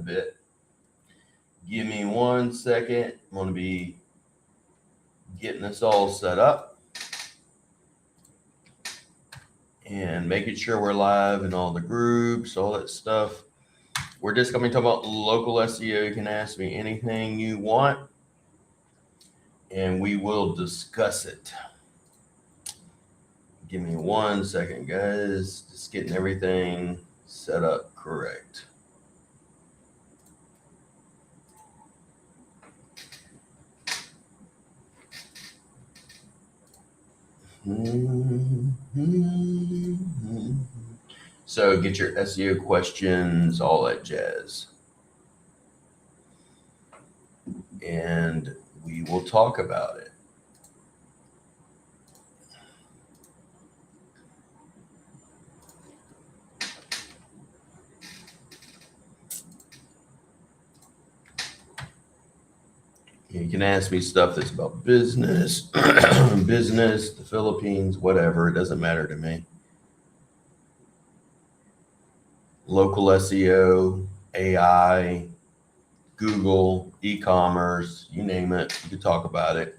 bit. Give me 1 second. I'm going to be getting this all set up and making sure we're live in all the groups, all that stuff. We're just going to be talking about local SEO. You can ask me anything you want, and we will discuss it. Give me 1 second, guys. Just getting everything set up correct. So get your SEO questions, all that jazz. And we will talk about it. You can ask me stuff that's about business, business, the Philippines, whatever. It doesn't matter to me. Local SEO, AI, Google, e-commerce, you name it. You can talk about it.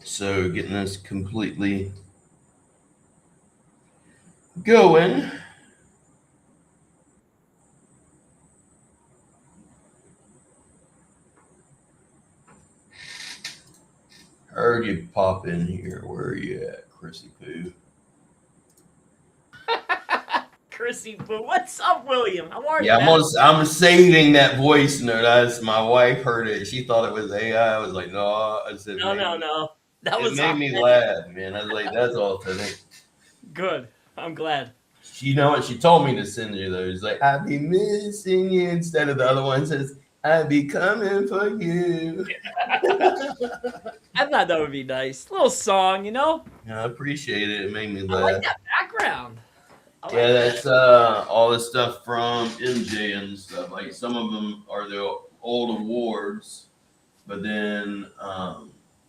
So getting this completely going. Heard you pop in here. Where are you at, Chrissy Poo? Chrissy Poo. What's up, William? How are you? Yeah, I'm saving that voice note. My wife heard it. She thought it was AI. I was like, no. I said, no. It made me laugh, man. I was like, that's authentic. Good. I'm glad. You know what? She told me to send you those. Like, I be missing you, instead of the other one says, I be coming for you. I thought that would be nice. Little song, you know? Yeah, I appreciate it. It made me laugh. I like that background. Yeah, that's all the stuff from MJ and stuff. Like, some of them are the old awards, but then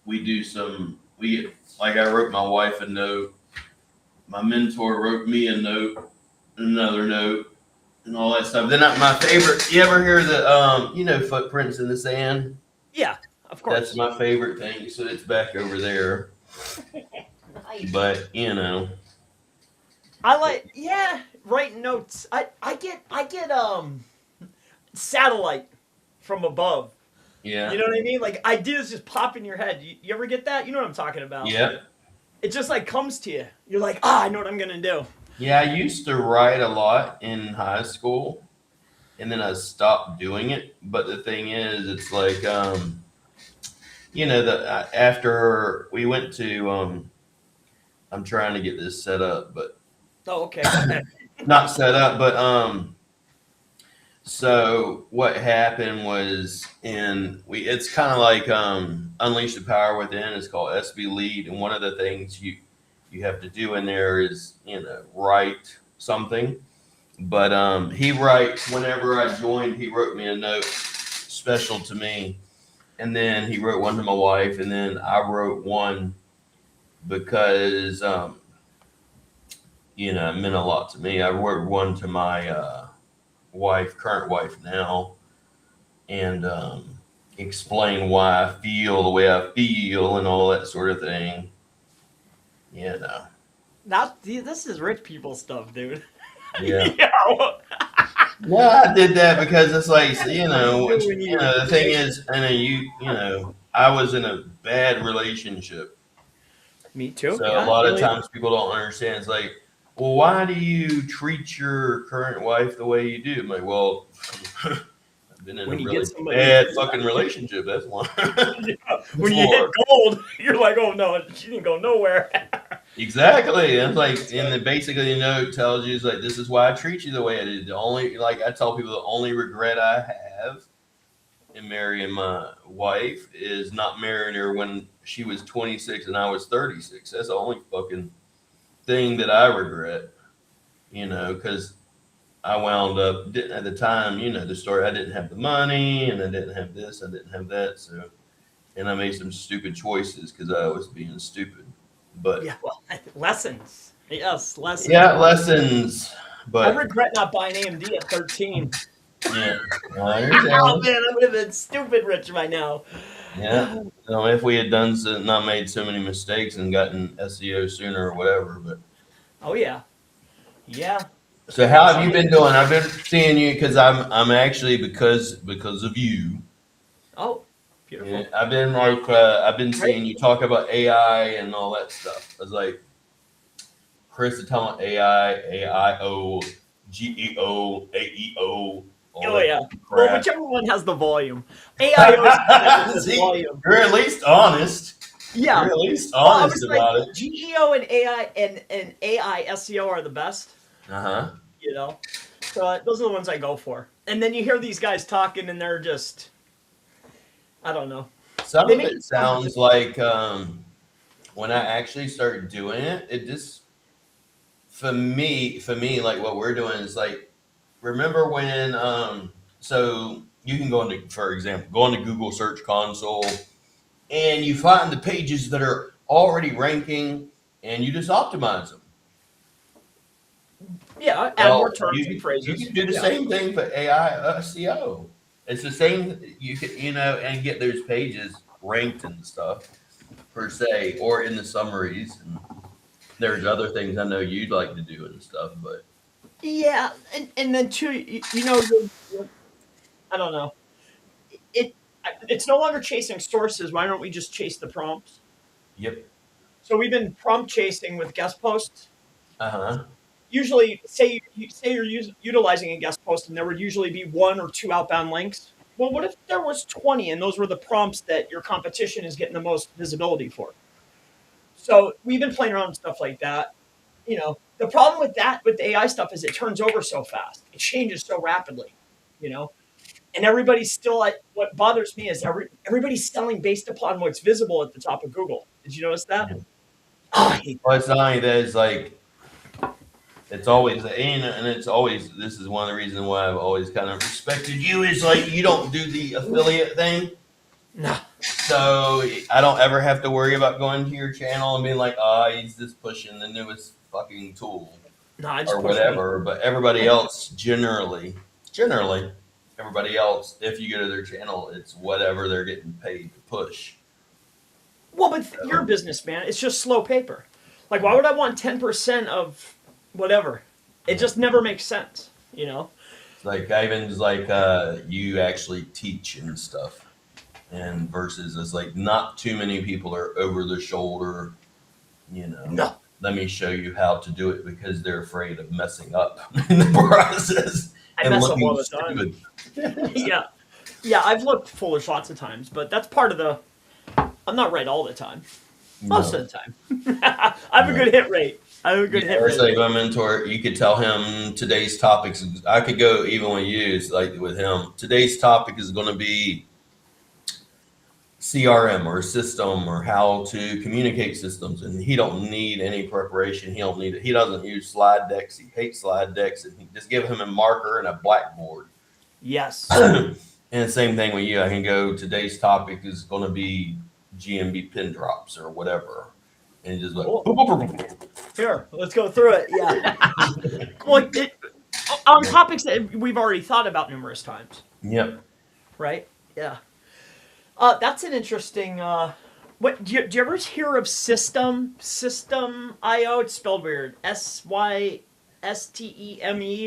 we do like I wrote my wife a note. My mentor wrote me a note, another note, and all that stuff. Then my favorite, you ever hear the, footprints in the sand? Yeah, of course. That's my favorite thing. So it's back over there. Nice. But, I like, writing notes. I get satellite from above. Yeah. You know what I mean? Like, ideas just pop in your head. You ever get that? You know what I'm talking about. Yeah. It just like comes to you. You're like, I know what I'm gonna do. Yeah, I used to write a lot in high school, and then I stopped doing it. But the thing is, it's like, after we went to, I'm trying to get this set up, but Oh, okay. not set up, but so what happened was it's kind of like Unleash the Power Within. It's called SB Lead, and one of the things you have to do in there is write something. But he writes, whenever I joined, he wrote me a note special to me, and then he wrote one to my wife, and then I wrote one because it meant a lot to me. I wrote one to my current wife now, and explain why I feel the way I feel and all that sort of thing. This is rich people stuff, dude. Yeah. No, I did that because it's like, the thing is, I was in a bad relationship. Me too. So a lot of times people don't understand. It's like, well, why do you treat your current wife the way you do? I'm like, well, I've been in a really bad fucking relationship. That's one. When you hit gold, you're like, oh no, she didn't go nowhere. Exactly. And then basically, it tells you, it's like, this is why I treat you the way I did. The only, like I tell people, the only regret I have in marrying my wife is not marrying her when she was 26 and I was 36. That's the only fucking thing that I regret, because I wound up didn't at the time, the story. I didn't have the money, and I didn't have this, I didn't have that. So, and I made some stupid choices because I was being stupid. But Yeah, well, lessons. Yes, lessons. yeah, lessons. I But regret not buying AMD at 13. yeah, I Oh understand. man, I would have been stupid rich by now. Yeah. If we had not made so many mistakes and gotten SEO sooner or whatever. But Oh yeah, yeah. so Well, how have you been doing? I've been seeing you because I'm actually because of you. oh, Yeah, beautiful. I've been Right? seeing you talk about AI and all that stuff. I was like, Chris is talking about AI, AIO, GEO, AEO, all Oh that yeah. Well, crap. whichever one has the volume. AIO is the one that has the See, volume. you're at least honest. Yeah. You're at least Well, I honest was like, about it. GEO and AI and AI SEO are the best. Uh huh. You know, so those are the ones I go for. And then you hear these guys talking, and they're just, I don't know. Some They of make it it sound sounds like when I actually started doing it, it just for me, like what we're doing is like, remember when so you can go into, for example, go into Google Search Console and you find the pages that are already ranking and you just optimize them. yeah, add more Well, terms and you phrases. can do the Yeah. same thing for AI SEO. It's the same. You can and get those pages ranked and stuff per se, or in the summaries. And there's other things I know you'd like to do and stuff, but Yeah, and then too, I don't know. It it's no longer chasing sources. Why don't we just chase the prompts? yep. So we've been prompt chasing with guest posts. Uh huh. Usually, say you're utilizing a guest post, and there would usually be one or two outbound links. Well, what if there was 20, and those were the prompts that your competition is getting the most visibility for? So we've been playing around with stuff like that. The problem with that with the AI stuff is it turns over so fast. It changes so rapidly. You know, and everybody's still like, what bothers me is everybody's selling based upon what's visible at the top of Google. Did you notice that? Oh, I hate Well, that. it's not only that. It's like it's always and it's always. This is one of the reasons why I've always kind of respected you. Is like you don't do the affiliate thing. No, So I don't ever have to worry about going to your channel and being like, he's just pushing the newest fucking tool no, I just or push me. whatever. But everybody else, generally, everybody else, if you go to their channel, it's whatever they're getting paid to push. Well, but you're a So, businessman. It's just slow paper. Like, why would I want 10% of whatever? It just never makes sense, you know? it's like Ivan's like you actually teach and stuff, and versus it's like not too many people are over the shoulder. You know, No, let me show you how to do it because they're afraid of messing up in the process I and mess up looking all the time. stupid. Yeah. Yeah, I've looked foolish lots of times, but that's part of the. I'm not right all the time. Most No, of the time. I have a no. good hit rate. I have a good Yeah, hit or rate. it's like my mentor, you could tell him today's topics. I could go even with you, it's like with him. Today's topic is going to be CRM or system or how to communicate systems, and he don't need any preparation. He don't need it. He doesn't use slide decks. He hates slide decks, and he just give him a marker and a blackboard. Yes. And same thing with you. I can go. Today's topic is going to be GMB pin drops or whatever, and just like Cool. boop, boop, boop, boop. Here, let's go through it. Yeah. Well, on topics that we've already thought about numerous times, Yep. right? Yeah. That's an interesting. What do you ever hear of System IO? It's spelled weird. SYSTEME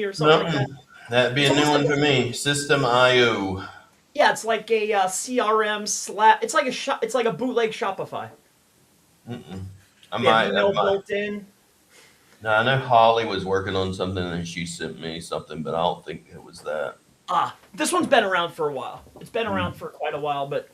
or something like No, that. that'd be It's a new almost like one for me. System IO. yeah, it's like a CRM slap. It's like a shop. It's like a bootleg Shopify. Mm-mm. We have I email might. built in. No, I know Holly was working on something and she sent me something, but I don't think it was that. This one's been around for a while. It's been around Mm. for quite a while, but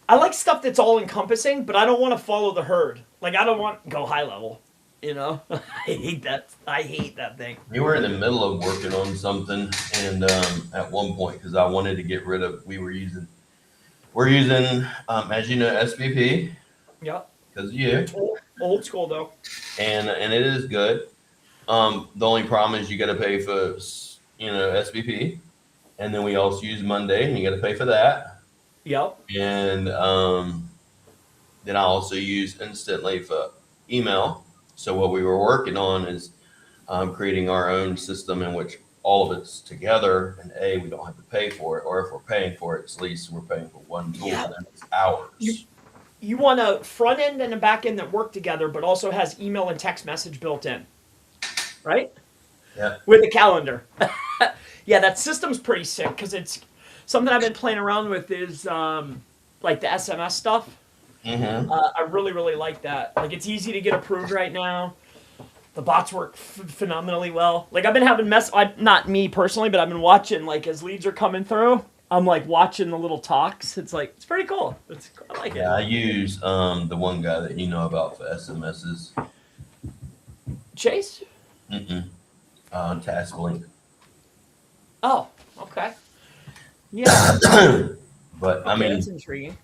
I like stuff that's all encompassing, but I don't want to follow the herd. Like I don't want to go high level. I hate that. I hate that thing. We were in the middle of working on something, and at one point, because I wanted to get rid of, we're using, as you know, SVP Yeah. because of you, Old school though. and it is good. The only problem is you got to pay for, SVP, and then we also use Monday, and you got to pay for that. Yep. And then I also use Instantly for email. So what we were working on is creating our own system in which all of it's together, and we don't have to pay for it, or if we're paying for it, at least we're paying for one tool, Yeah. and it's You ours. you want a front end and a back end that work together, but also has email and text message built in, right? Yeah. With a calendar. Yeah, that system's pretty sick because it's something I've been playing around with is like the SMS stuff. Mm-hmm. I really, really like that. Like, it's easy to get approved right now. The bots work phenomenally well. Like, I've been having not me personally, but I've been watching, like, as leads are coming through, I'm, like, watching the little talks. It's, like, it's pretty cool. I like Yeah, I it. use the one guy that you know about for SMSs. Chase? Mm-mm. TaskLink. Oh, okay. Yeah. But I Okay, that's mean, intriguing.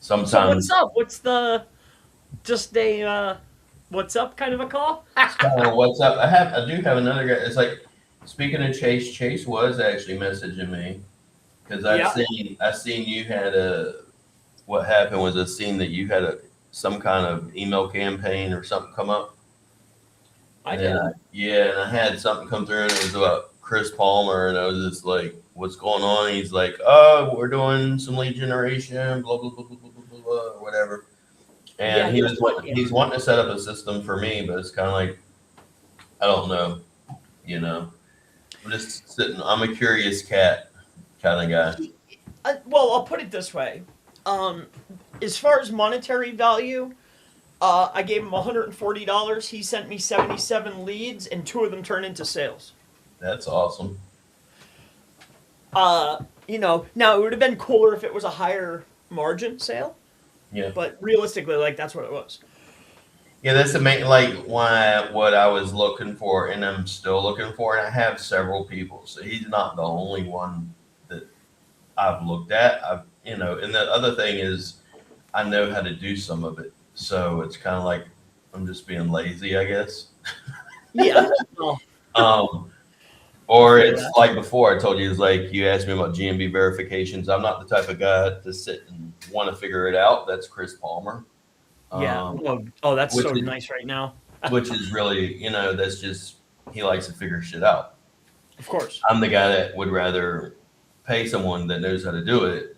So, what's sometimes up? What's the, just a, what's up kind of a call? it's kind of what's up. I do have another guy. It's like, speaking of Chase, Chase was actually messaging me because Yeah, I seen you had what happened was I seen that you had some kind of email campaign or something come up. I And then did. and I had something come through, and it was about Chris Palmer, and I was just like, "What's going on?" And he's like, "Oh, we're doing some lead generation, blah blah blah blah blah blah, blah or whatever." Yeah, And yeah. he's wanting to set up a system for me, but it's kind of like, I don't know, you know. I'm just sitting. I'm a curious cat kind of guy. Well, I'll put it this way. Um, as far as monetary value, I gave him $140. He sent me 77 leads, and two of them turned into sales. That's awesome. Now it would have been cooler if it was a higher margin sale, Yeah. but realistically, like that's what it was. Yeah, that's the main like why what I was looking for, and I'm still looking for, and I have several people, so he's not the only one that I've looked at. And the other thing is, I know how to do some of it, so it's kind of like I'm just being lazy, I guess. Yeah. Well, Um, I or feel it's that. like before I told you, it's like you asked me about GMB verifications. I'm not the type of guy to sit and want to figure it out. That's Chris Palmer, Yeah. um, Oh, that's which so is nice right now. which is really, that's just he likes to figure shit out. Of course. I'm the guy that would rather pay someone that knows how to do it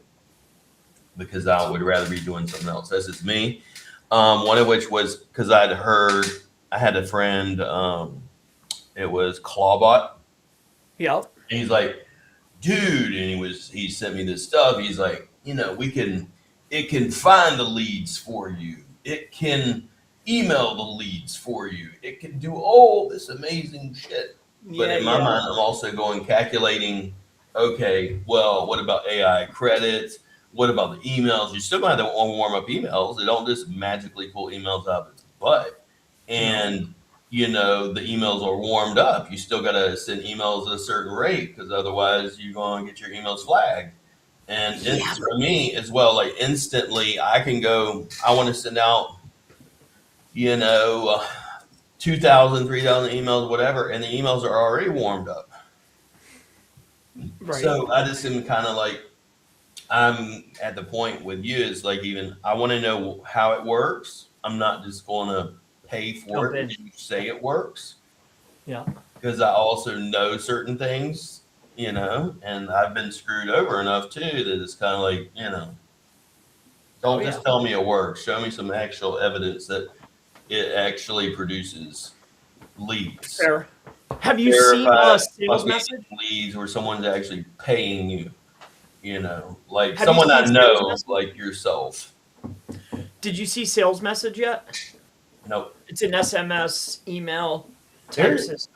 because I would rather be doing something else. That's just me. One of which was because I had a friend, it was Clawbot. Yep. And he's like, dude, and he sent me this stuff. He's like, it can find the leads for you. It can email the leads for you. It can do all this amazing shit. But Yeah. in my Yeah. mind, I'm also going calculating, okay, well, what about AI credits? What about the emails? You still got to warm up emails. They don't just magically pull emails out of its butt. No. And the emails are warmed up. You still got to send emails at a certain rate because otherwise you're going to get your emails flagged. And Yeah. for me as well, like instantly, I can go. I want to send out, you know, 2,000, 3,000 emails, whatever, and the emails are already warmed up. Right. So I just am kind of like, I'm at the point with you is like, even I want to know how it works. I'm not just going to pay for Jump it in. because you say it works, Yeah. because I also know certain things, and I've been screwed over enough too that it's kind of like, Oh don't yeah. just tell me it works. Show me some actual evidence that it actually produces leads. Fair. Have you seen Verified sales fucking message? leads where someone's actually paying you, like Have you someone seen I sales know, message? like yourself. Did you see sales message yet? Nope. It's an SMS, email, There, text system.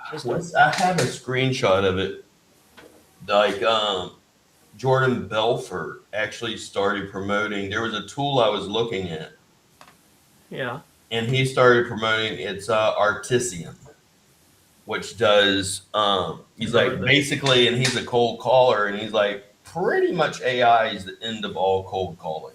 I have a screenshot of it. Like, Jordan Belfort actually started promoting. There was a tool I was looking at, Yeah. and he started promoting. It's Artisan, which does. He's Never heard like of it. basically, and he's a cold caller, and he's like pretty much AI is the end of all cold calling.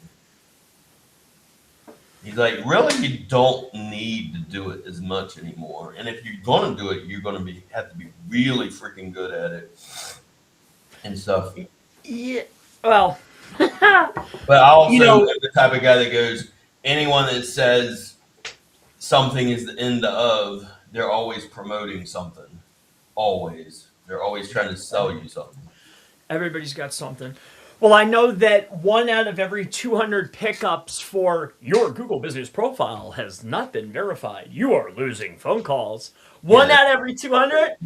He's like, really, you don't need to do it as much anymore. And if you're gonna do it, you're gonna have to be really freaking good at it and stuff. Yeah. Well, But I you also am know, the type of guy that goes, anyone that says something is the end of, they're always promoting something. Always. They're always trying to sell you something. everybody's got something. Well, I know that 1 out of every 200 pickups for your Google business profile has not been verified. You are losing phone calls. One Yeah, out of every 200?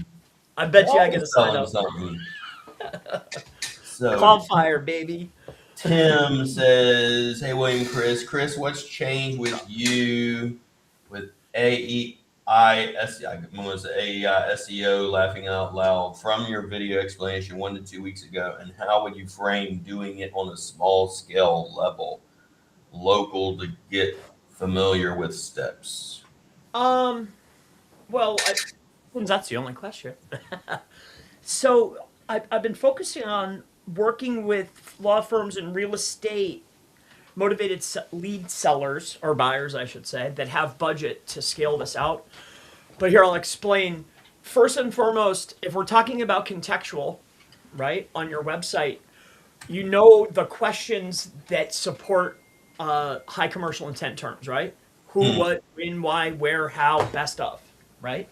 I bet you I get always a sign selling up. something. So Cloudfire, baby. Tim says, "Hey William, Chris, what's changed with you with AEI I'm going to say AEI SEO laughing out loud from your video explanation 1 to 2 weeks ago, and how would you frame doing it on a small scale level, local to get familiar with steps?" Um, well, since that's the only question. So I've been focusing on working with law firms and real estate motivated lead sellers or buyers, I should say, that have budget to scale this out. But here I'll explain. First and foremost, if we're talking about contextual, right, on your website, you know the questions that support high commercial intent terms, right? Who, Hmm. what, when, why, where, how, best of, right?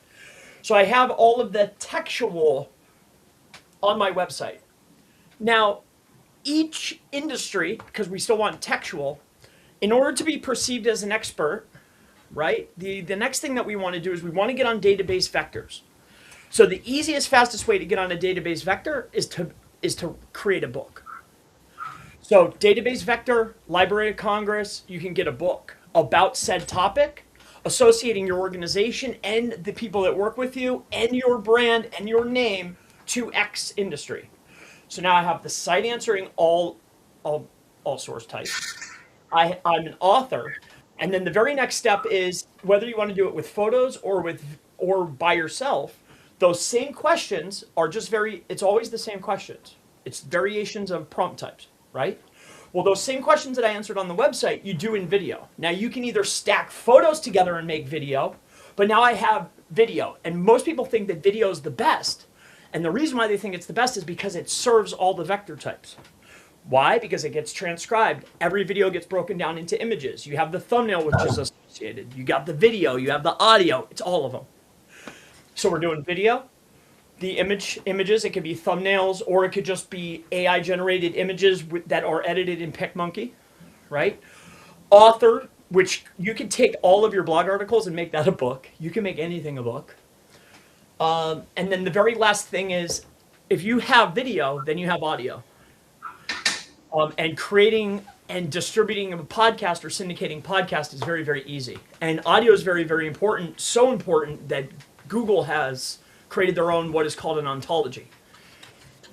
So I have all of the textual on my website. Now, each industry, because we still want textual, in order to be perceived as an expert, right? The next thing that we want to do is we want to get on database vectors. So the easiest, fastest way to get on a database vector is to create a book. So database vector, Library of Congress, you can get a book about said topic, associating your organization and the people that work with you and your brand and your name to X industry. So now I have the site answering all source types. I'm an author, and then the very next step is whether you want to do it with photos or by yourself. Those same questions are just very. It's always the same questions. It's variations of prompt types, right? Well, those same questions that I answered on the website, you do in video. Now you can either stack photos together and make video, but now I have video, and most people think that video is the best. And the reason why they think it's the best is because it serves all the vector types. Why? Because it gets transcribed. Every video gets broken down into images. You have the thumbnail, which is associated. You got the video. You have the audio. It's all of them. So we're doing video. The images. It could be thumbnails, or it could just be AI generated images that are edited in PicMonkey, right? Author, which you can take all of your blog articles and make that a book. You can make anything a book. And then the very last thing is, if you have video, then you have audio. And creating and distributing a podcast or syndicating podcast is very, very easy. And audio is very, very important. So important that Google has created their own what is called an ontology.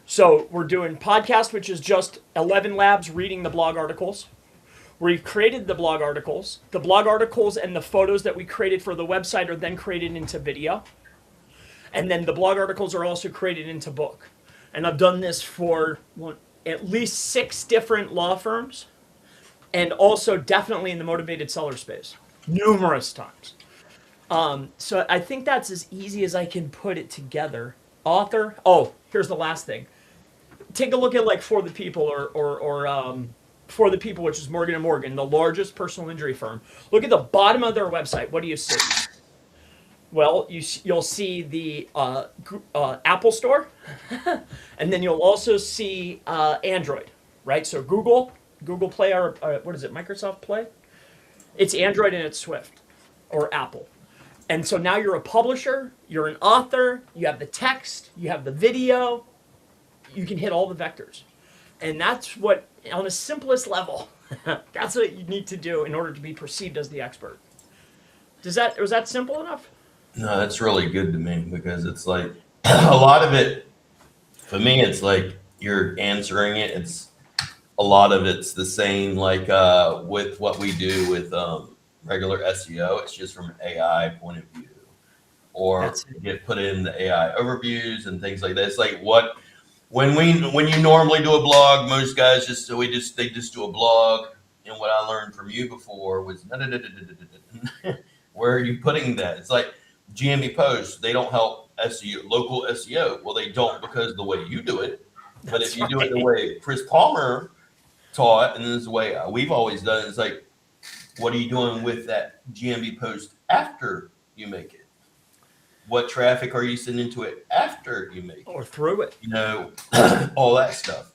So we're doing podcast, which is just 11 labs reading the blog articles. We've created the blog articles. The blog articles and the photos that we created for the website are then created into video. And then the blog articles are also created into book. And I've done this for at least 6 different law firms, and also definitely in the motivated seller space, numerous times. So I think that's as easy as I can put it together. Author. Oh, here's the last thing. Take a look at like For the People or For the People, which is Morgan & Morgan, the largest personal injury firm. Look at the bottom of their website. What do you see? Well, you'll see the Apple Store, and then you'll also see Android, right? So Google Play, or what is it, Microsoft Play? It's Android and it's Swift, or Apple. And so now you're a publisher, you're an author, you have the text, you have the video, you can hit all the vectors. And that's what, on the simplest level, that's what you need to do in order to be perceived as the expert. Was that simple enough? No, that's really good to me because it's like a lot of it for me. It's like you're answering it. It's a lot of it's the same. Like with what we do with regular SEO, it's just from an AI point of view, or That's it. get put in the AI overviews and things like that. It's like what when you normally do a blog, most guys they just do a blog and what I learned from you before was where are you putting that? It's like GMB posts, they don't help SEO, local SEO. Well, they don't because of the way you do it. But That's if you do it the right. way Chris Palmer taught, and this is the way we've always done it, it's like, what are you doing with that GMB post after you make it? What traffic are you sending to it after you make it? Or through it. All that stuff.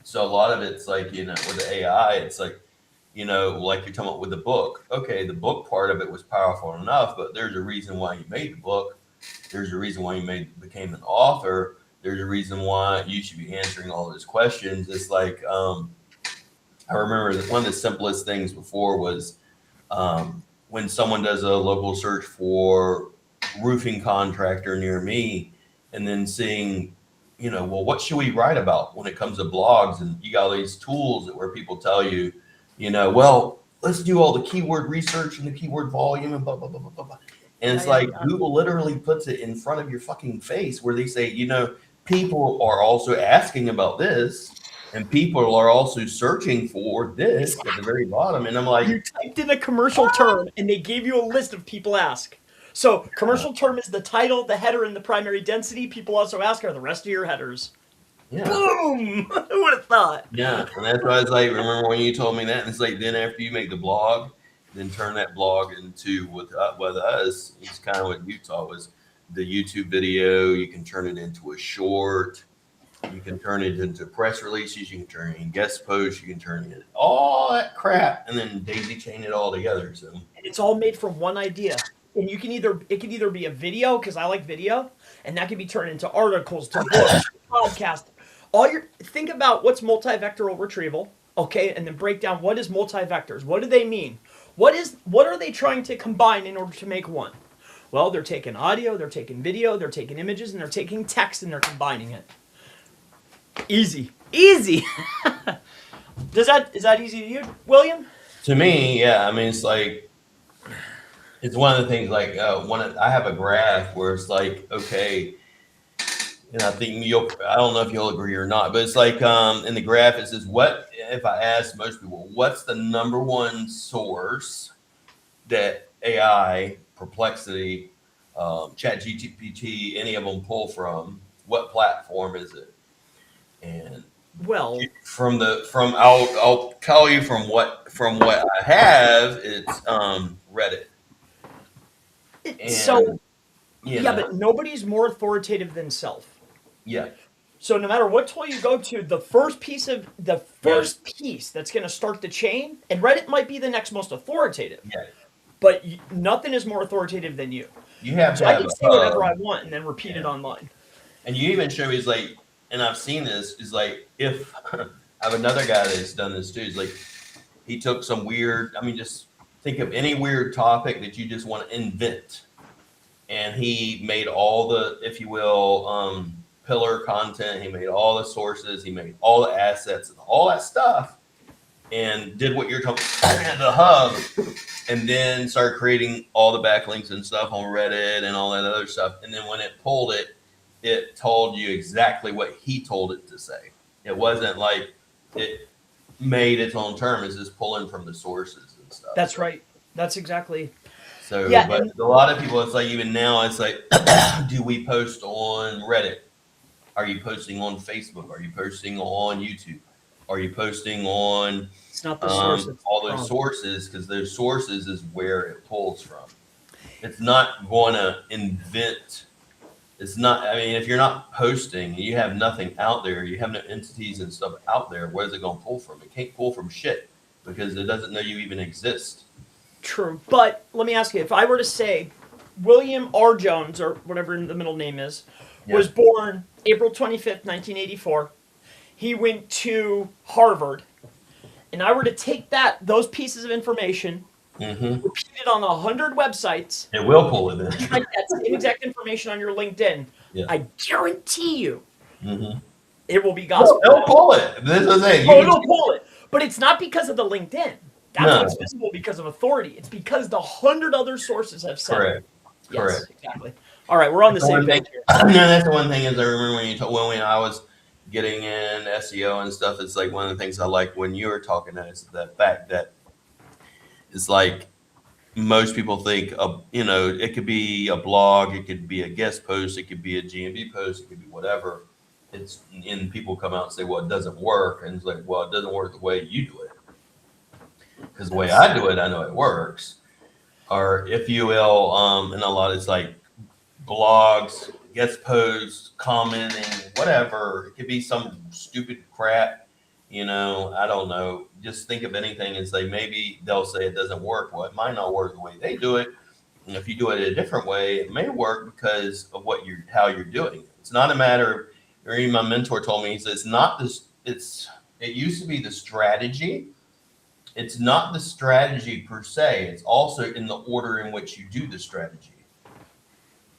So a lot of it's like, with the AI, it's like, like you're talking about with the book. Okay, the book part of it was powerful enough, but there's a reason why you made the book. There's a reason why you became an author. There's a reason why you should be answering all those questions. It's like, I remember that one of the simplest things before was when someone does a local search for roofing contractor near me, and then seeing, well, what should we write about when it comes to blogs? And you got all these tools where people tell you, well, let's do all the keyword research and the keyword volume and blah, blah, blah, blah, blah. And it's like Google literally puts it in front of your fucking face where they say, people are also asking about this. And people are also searching for this at the very bottom. And I'm like, You typed in a commercial term and they gave you a list of people ask. So commercial term is the title, the header, and the primary density. People also ask, are the rest of your headers? yeah. Boom! Who would have thought? Yeah. And that's why I was like, remember when you told me that? And it's like, then after you make the blog, then turn that blog into with us. It's kind of what you taught was the YouTube video. You can turn it into a short. You can turn it into press releases. You can turn it in guest posts. You can turn it in all that crap, and then daisy chain it all together. So It's all made from one idea, and it can either be a video, because I like video, and that can be turned into articles, to books, podcast. Think about what's multivectoral retrieval, okay, and then break down what is multivectors. What do they mean? What are they trying to combine in order to make one? Well, they're taking audio, they're taking video, they're taking images, and they're taking text, and they're combining it. Easy. Is that easy to you, William? to me, yeah, I mean, it's like it's one of the things. Like I have a graph where it's like, okay, and I think I don't know if you'll agree or not, but it's like in the graph it says, what if I ask most people, what's the number one source that AI, Perplexity, ChatGPT, any of them pull from? What platform is it? And Well, I'll tell you from what I have, it's Reddit. And but nobody's more authoritative than self. Yeah. So no matter what tool you go to, the first piece that's going to start the chain, and Reddit might be the next most authoritative. Yeah. But nothing is more authoritative than you. You have So to I have can say whatever I want and then repeat it online. And you even show me, is like, and I've seen this, is like, if I have another guy that's done this too, is like, he took some weird, just think of any weird topic that you just want to invent. And he made all the, if you will, pillar content. He made all the sources. He made all the assets and all that stuff, and did what you're talking about, the hub, and then started creating all the backlinks and stuff on Reddit and all that other stuff. And then when it pulled it, it told you exactly what he told it to say. It wasn't like it made its own term. It's just pulling from the sources and stuff. That's right. That's exactly. So, Yeah, but a lot of people, it's like, even now, it's like, do we post on Reddit? Are you posting on Facebook? Are you posting on YouTube? Are you posting on It's not the source. all those sources? Because those sources is where it pulls from. It's not going to invent. It's not. If you're not posting, you have nothing out there. You have no entities and stuff out there. Where's it going to pull from? It can't pull from shit because it doesn't know you even exist. True. But let me ask you, if I were to say William R. Jones, or whatever the middle name is, was born April 25th, 1984. He went to Harvard. And I were to take those pieces of information, repeat it on 100 websites. It will pull it in. Like that same exact information on your LinkedIn. Yeah. I guarantee you it will be gospel. It'll pull it. This is it. It'll pull it. But it's not because of the LinkedIn. That's what's visible because of authority. It's because the 100 other sources have said it. Yes, correct. Exactly. All right, we're on the same page here. No, that's the one thing is I remember when I was getting in SEO and stuff, it's like one of the things I like when you were talking is the fact that it's like most people think of, it could be a blog, it could be a guest post, it could be a GMB post, it could be whatever. And people come out and say, well, it doesn't work. And it's like, well, it doesn't work the way you do it. Because the way I do it, I know it works. Or if you will, and a lot, it's like blogs, guest posts, commenting, whatever. It could be some stupid crap, I don't know. Just think of anything and say, maybe they'll say it doesn't work. Well, it might not work the way they do it. And if you do it a different way, it may work because of how you're doing it. It's not a matter, or even my mentor told me, he says, it's not this, it used to be the strategy. It's not the strategy per se. It's also in the order in which you do the strategy.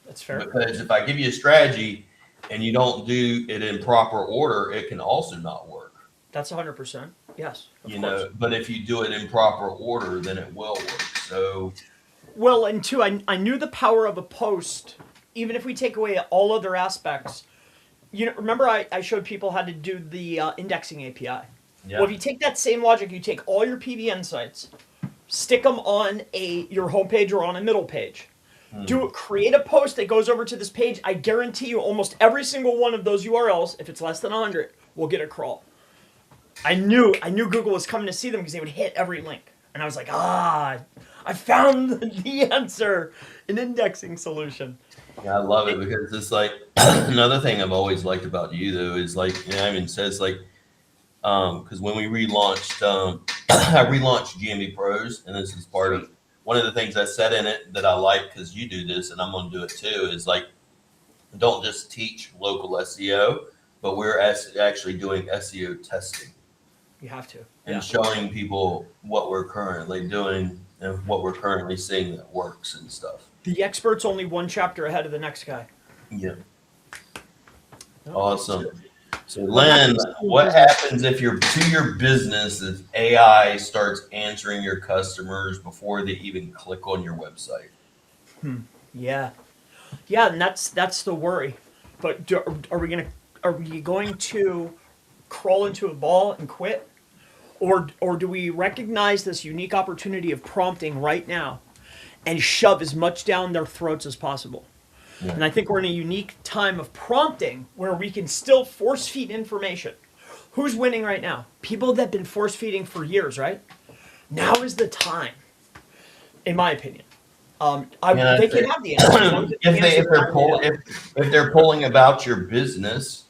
That's fair. Because if I give you a strategy and you don't do it in proper order, it can also not work. That's 100%. Yes. Of course. But if you do it in proper order, then it will work. So, well, and two, I knew the power of a post, even if we take away all other aspects. Remember I showed people how to do the indexing API. Yeah. Well, if you take that same logic, you take all your PBN sites, stick them on your homepage or on a middle page. Create a post that goes over to this page. I guarantee you almost every single one of those URLs, if it's less than 100, will get a crawl. I knew Google was coming to see them because they would hit every link. And I was like, I found the answer, an indexing solution. Yeah, I love it because it's like another thing I've always liked about you though is like, I mean, says like, because when we relaunched, I relaunched GMB Pros, and this is part of one of the things I said in it that I like, because you do this and I'm going to do it too, is like, don't just teach local SEO, but we're actually doing SEO testing. You have to. And showing people what we're currently doing and what we're currently seeing that works and stuff. The expert's only one chapter ahead of the next guy. Yeah. Awesome. So Lynn, what happens if your business, if AI starts answering your customers before they even click on your website? Yeah, and that's the worry. But are we going to crawl into a ball and quit, or do we recognize this unique opportunity of prompting right now and shove as much down their throats as possible? Yeah. And I think we're in a unique time of prompting where we can still force feed information. Who's winning right now? People that have been force feeding for years, right? Now is the time, in my opinion. They can have the answer. If they're pulling about your business,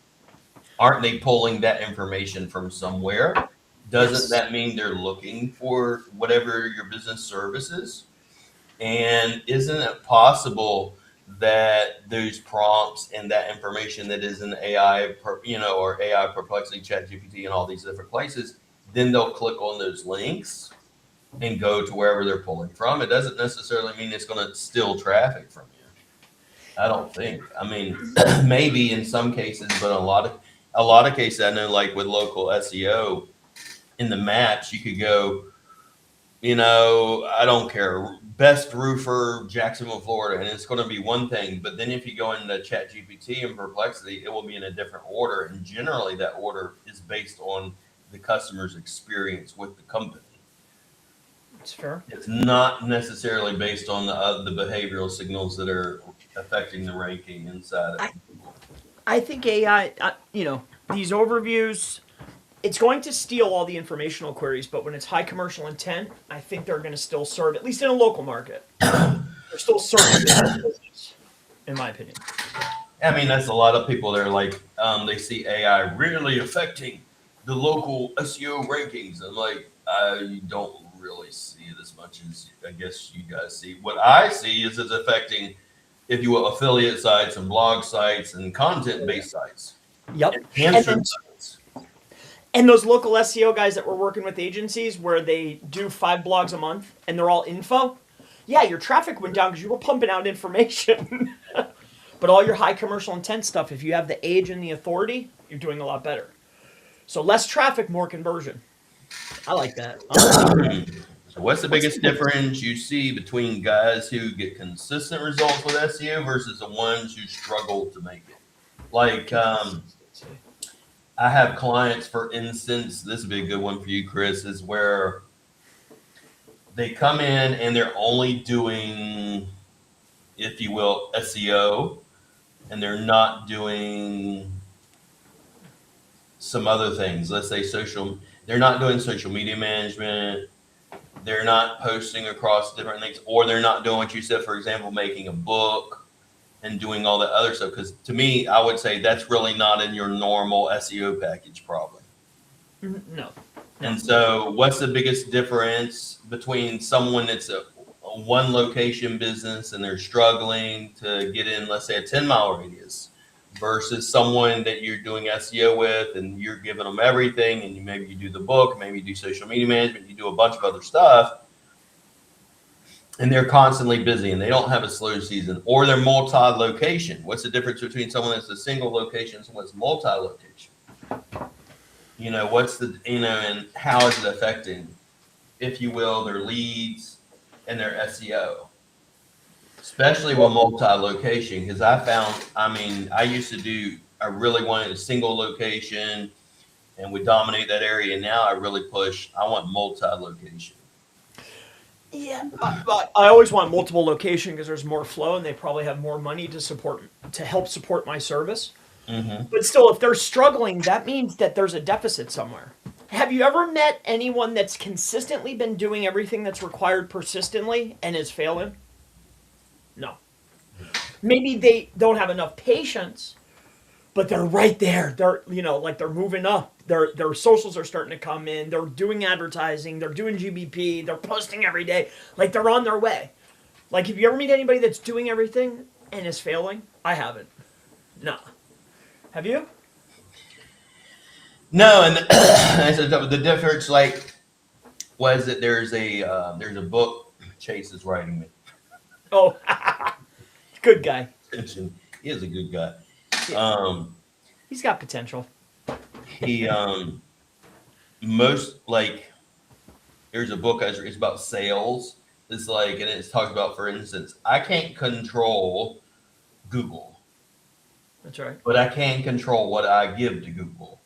aren't they pulling that information from somewhere? Doesn't that mean they're looking for whatever your business service is? And isn't it possible that those prompts and that information that is in AI, or AI Perplexity, ChatGPT, and all these different places, then they'll click on those links and go to wherever they're pulling from? It doesn't necessarily mean it's going to steal traffic from you. I don't think. I mean, maybe in some cases, but a lot of cases, I know, like with local SEO, in the maps, you could go, I don't care, best roofer, Jacksonville, Florida, and it's going to be one thing. But then if you go into ChatGPT and Perplexity, it will be in a different order. And generally that order is based on the customer's experience with the company. That's fair. It's not necessarily based on the behavioral signals that are affecting the ranking inside of Google. I think AI, these overviews, it's going to steal all the informational queries, but when it's high commercial intent, I think they're going to still serve, at least in a local market, they're still serving the business, in my opinion. I mean, that's a lot of people. They're like, they see AI really affecting the local SEO rankings. I'm like, I don't really see it as much as I guess you guys see. What I see is it's affecting, if you will, affiliate sites and blog sites and content-based sites. Yep. And those local SEO guys that were working with agencies where they do 5 blogs a month and they're all info. Yeah, your traffic went down because you were pumping out information. But all your high commercial intent stuff, if you have the age and the authority, you're doing a lot better. So less traffic, more conversion. I like that. So what's the biggest difference you see between guys who get consistent results with SEO versus the ones who struggle to make it? Like, I have clients, for instance, this would be a good one for you, Chris, is where they come in and they're only doing, if you will, SEO, and they're not doing some other things. Let's say they're not doing social media management. They're not posting across different things, or they're not doing what you said, for example, making a book and doing all that other stuff. Because to me, I would say that's really not in your normal SEO package, probably. No. And so, what's the biggest difference between someone that's a one location business and they're struggling to get in, let's say, a 10-mile radius, versus someone that you're doing SEO with and you're giving them everything, and maybe you do the book, maybe you do social media management, you do a bunch of other stuff, and they're constantly busy and they don't have a slow season, or they're multi-location. What's the difference between someone that's a single location and someone that's multi-location? What's and how is it affecting, if you will, their leads and their SEO, especially with multi-location? Because I really wanted a single location and we dominate that area. And now I want multi-location. Yeah, I always want multiple location because there's more flow and they probably have more money to help support my service. Mm-hmm. But still, if they're struggling, that means that there's a deficit somewhere. Have you ever met anyone that's consistently been doing everything that's required persistently and is failing? No. Maybe they don't have enough patience, but they're right there. They're they're moving up. Their socials are starting to come in. They're doing advertising. They're doing GBP. They're posting every day. Like they're on their way. Like, have you ever meet anybody that's doing everything and is failing? I haven't. No. Have you? No, and the difference, was that there's a book Chase is writing me. Oh, good guy. He is a good guy. Yeah. He's got potential. He there's a book it's about sales. And it's talks about, for instance, I can't control Google. That's right. But I can control what I give to Google.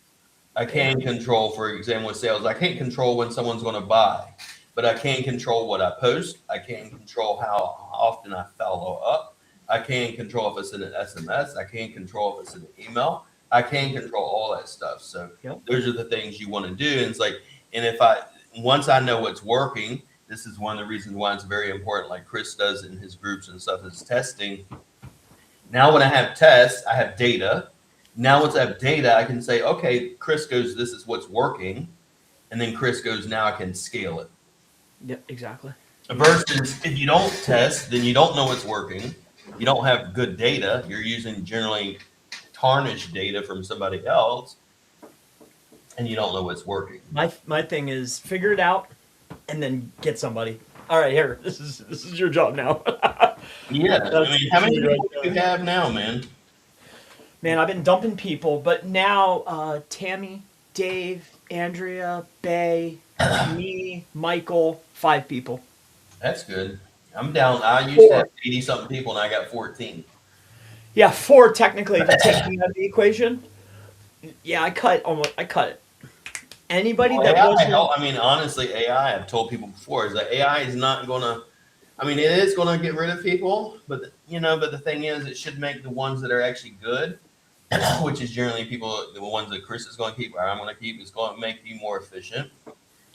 I can control, for example, with sales. I can't control when someone's going to buy, but I can control what I post. I can control how often I follow up. I can control if it's in an SMS. I can control if it's in an email. I can control all that stuff. So Those are the things you want to do. And once I know what's working, this is one of the reasons why it's very important, like Chris does in his groups and stuff, is testing. Now, when I have tests, I have data. Now, once I have data, I can say, okay, Chris goes, this is what's working. And then Chris goes, now I can scale it. Yeah, exactly. Versus if you don't test, then you don't know what's working. You don't have good data. You're using generally tarnished data from somebody else, and you don't know what's working. My thing is figure it out and then get somebody. All right, here. This is your job now. Yeah, how many people do you have now, man? Man, I've been dumping people, but now Tammy, Dave, Andrea, Bay, me, Michael, 5 people. That's good. I'm down. I used to have 80-something people, and I got 14. Yeah, 4 technically, if you take me out of the equation. Yeah, I cut it. Anybody that wasn't... honestly, AI, I've told people before, is that AI is not going to... it is going to get rid of people, but the thing is, it should make the ones that are actually good, which is generally the ones that Chris is going to keep, or I'm going to keep, is going to make you more efficient.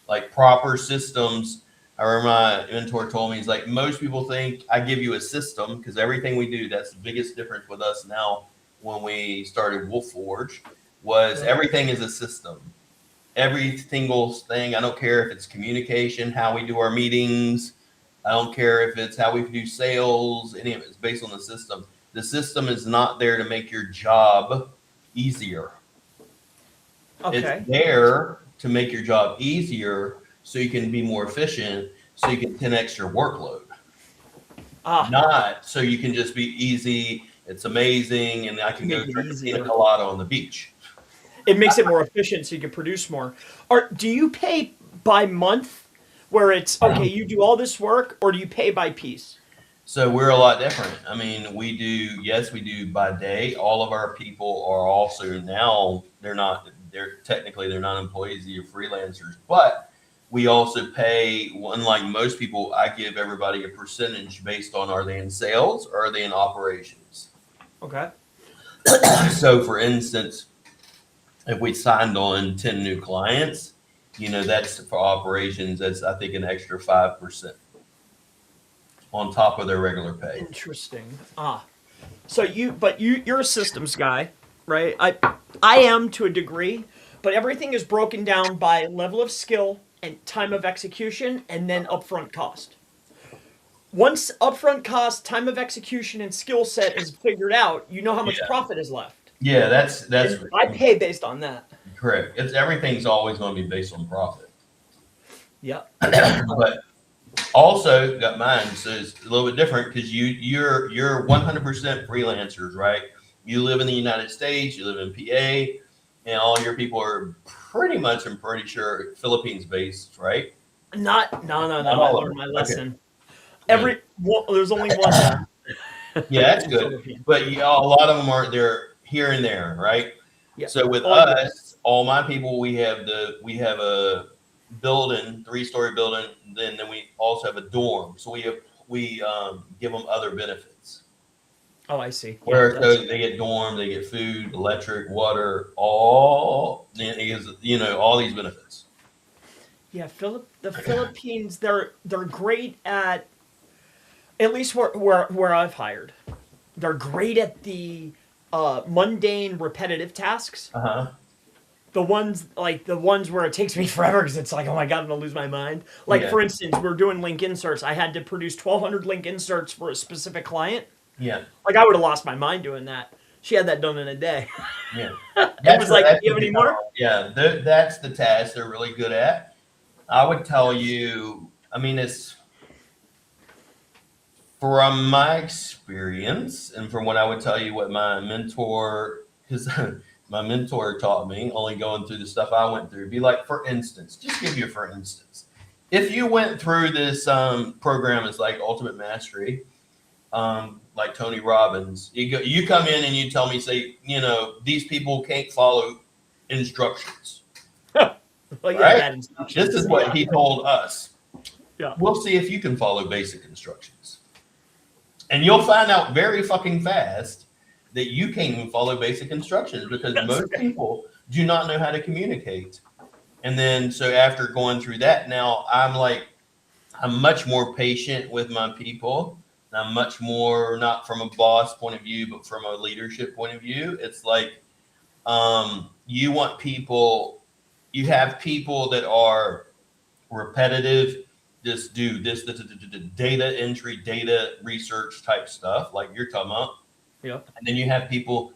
Like proper systems. I remember my mentor told me, he's like, most people think I give you a system, because everything we do, that's the biggest difference with us now when we started Wolf Forge, was everything is a system. Every single thing, I don't care if it's communication, how we do our meetings, I don't care if it's how we do sales, any of it is based on the system. The system is not there to make your job easier. Okay. It's there to make your job easier so you can be more efficient, so you can 10x your workload. Not so you can just be easy, it's amazing, and I can go drink a pina colada on the beach. It makes it more efficient so you can produce more. Do you pay by month where it's, okay, you do all this work, or do you pay by piece? So we're a lot different. We do by day. All of our people are also now, they're not employees, they're freelancers. But we also pay, unlike most people, I give everybody a percentage based on are they in sales or are they in operations. Okay. So, for instance, if we signed on 10 new clients, that's for operations. That's, I think, an extra 5% on top of their regular pay. Interesting. So you're a systems guy, right? I am to a degree, but everything is broken down by level of skill and time of execution and then upfront cost. Once upfront cost, time of execution, and skill set is figured out, you know how much Yeah. profit is left. Yeah, that's And I pay based on that. correct. Everything's always going to be based on profit. Yeah. But also got mine, so it's a little bit different because you're 100% freelancers, right? You live in the United States, you live in PA, and all your people are pretty much, I'm pretty sure, Philippines based, right? No. Not I all of learned them. my Okay. lesson. There's only one left. Yeah, that's good. But a lot of them are they're here and there, right? Yeah. So with Oh, us, all my people, we have a building, 3-story building. Then we also have a dorm. So we give them other benefits. Oh, I see. Where Yeah, so they get dorm, they get food, electric, water, all all these benefits. yeah. The Philippines, they're great at least where I've hired. They're great at the mundane, repetitive tasks. Uh huh. The ones where it takes me forever because it's like, oh my god, I'm gonna lose my mind. Like Yeah. for instance, we're doing link inserts. I had to produce 1,200 link inserts for a specific client. Yeah. Like I would have lost my mind doing that. She had that done in a day. Yeah. It was like, do you have any more? Yeah, that's the task they're really good at. I would tell you, I mean, it's from my experience and from what I would tell you what my mentor, because my mentor taught me, only going through the stuff I went through, be like, for instance, just give you for instance, if you went through this program, it's like Ultimate Mastery, like Tony Robbins, you come in and you tell me, say, these people can't follow instructions. Well, yeah, Right? bad instructions. This is what he told us. Yeah. We'll see if you can follow basic instructions. And you'll find out very fucking fast that you can't even follow basic instructions because most people do not know how to communicate. And then, so after going through that, now I'm much more patient with my people. I'm much more, not from a boss point of view, but from a leadership point of view. It's like, you want people, you have people that are repetitive, just do this data entry, data research type stuff, like you're talking about. Yep. And then you have people,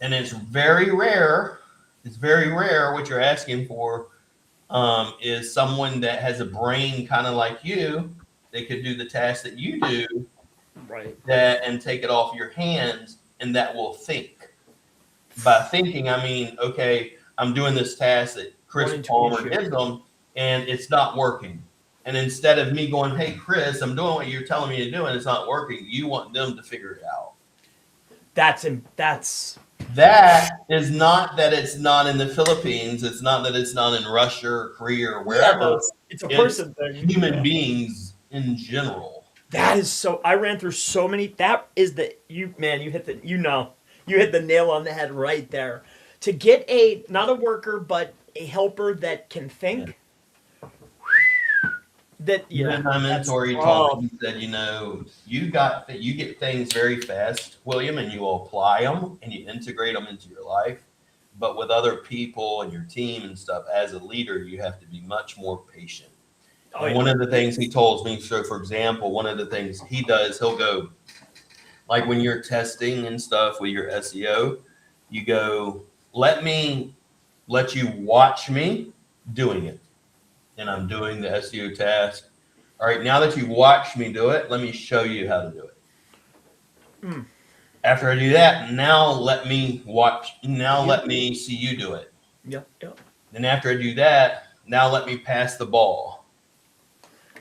and it's very rare what you're asking for is someone that has a brain kind of like you. They could do the task that you do, Right. and take it off your hands, and that will think. By thinking, I mean, okay, I'm doing this task that Chris Palmer gives them, and it's not working. And instead of me going, hey, Chris, I'm doing what you're telling me to do, and it's not working, you want them to figure it out. That is not that it's not in the Philippines. It's not that it's not in Russia or Korea or wherever. Yeah, it's a person thing. Human beings in general. That is so. I ran through so many. That is you hit the nail on the head right there. To get not a worker but a helper that can think. Yeah. My mentor, he told me, he said, you get things very fast, William, and you apply them and you integrate them into your life. But with other people and your team and stuff, as a leader, you have to be much more patient. One of the things he told me, so for example, one of the things he does, he'll go, like when you're testing and stuff with your SEO, you go, let you watch me doing it. And I'm doing the SEO task. All right, now that you watched me do it, let me show you how to do it. After I do that, now let me see you do it. Yep. Then after I do that, now let me pass the ball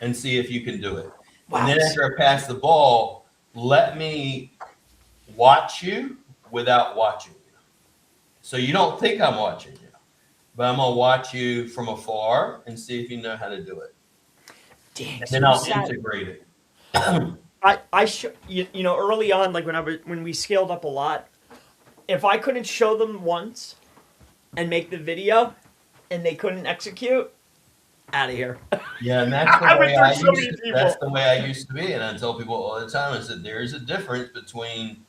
and see if you can do it. Wow. And then after I pass the ball, let me watch you without watching you. So you don't think I'm watching you. but I'm gonna watch you from afar and see if you know how to do it, Dang, and so then you I'll sat. integrate it. You know, early on, like when we scaled up a lot, if I couldn't show them once and make the video, and they couldn't execute, out of here. Yeah, and that's the I went way through I so used many to. That's people. the way I used to be, and I tell people all the time. I said there is a difference between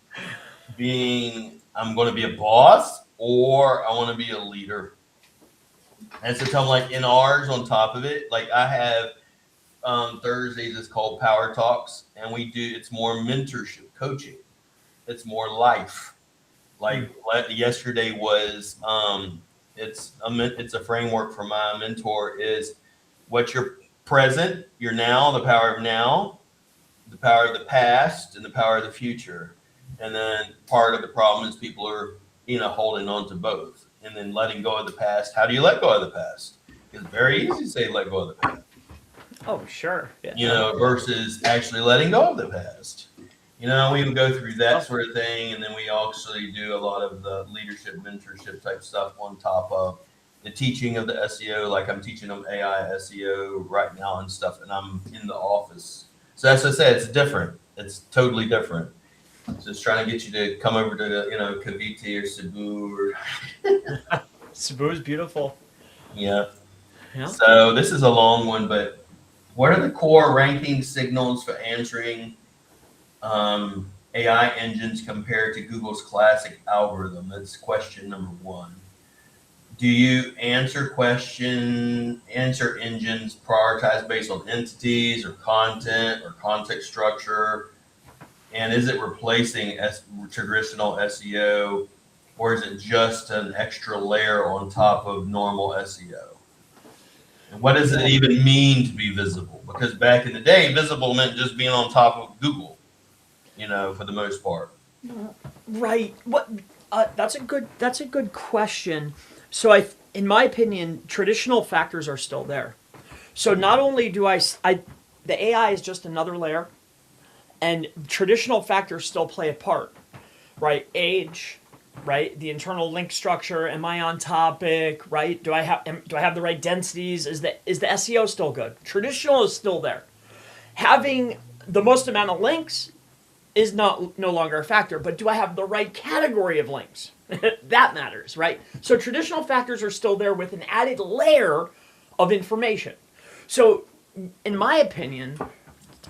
being I'm going to be a boss or I want to be a leader. And so I'm like in ours on top of it, like I have Thursdays it's called Power Talks, and we do it's more mentorship coaching. It's more life. Hmm. Like yesterday was it's a framework for my mentor is what's your present, your now, the power of now, the power of the past, and the power of the future. And then part of the problem is people are holding on to both, and then letting go of the past. How do you let go of the past? It's very easy to say let go of the past, Oh, sure. Yeah. versus actually letting go of the past. We would go through that Tough. sort of thing, and then we actually do a lot of the leadership, mentorship type stuff on top of the teaching of the SEO. Like I'm teaching them AI SEO right now and stuff, and I'm in the office. So as I said, it's different. It's totally different. So it's trying to get you to come over to Cavite or Cebu or Cebu's beautiful. yeah. Yeah. So this is a long one, but what are the core ranking signals for answering AI engines compared to Google's classic algorithm? That's question number one. Do you answer engines prioritize based on entities or content or context structure? And is it replacing traditional SEO, or is it just an extra layer on top of normal SEO? And what does it Yeah. even mean to be visible? Because back in the day, visible meant just being on top of Google, for the most part. Right. What? That's a good question. In my opinion, traditional factors are still there. So not only do the AI is just another layer, and traditional factors still play a part, right? Age, right? The internal link structure. Am I on topic? Right? Do I have the right densities? Is the SEO still good? Traditional is still there. Having the most amount of links is no longer a factor, but do I have the right category of links? That matters, right? So traditional factors are still there with an added layer of information. So, in my opinion,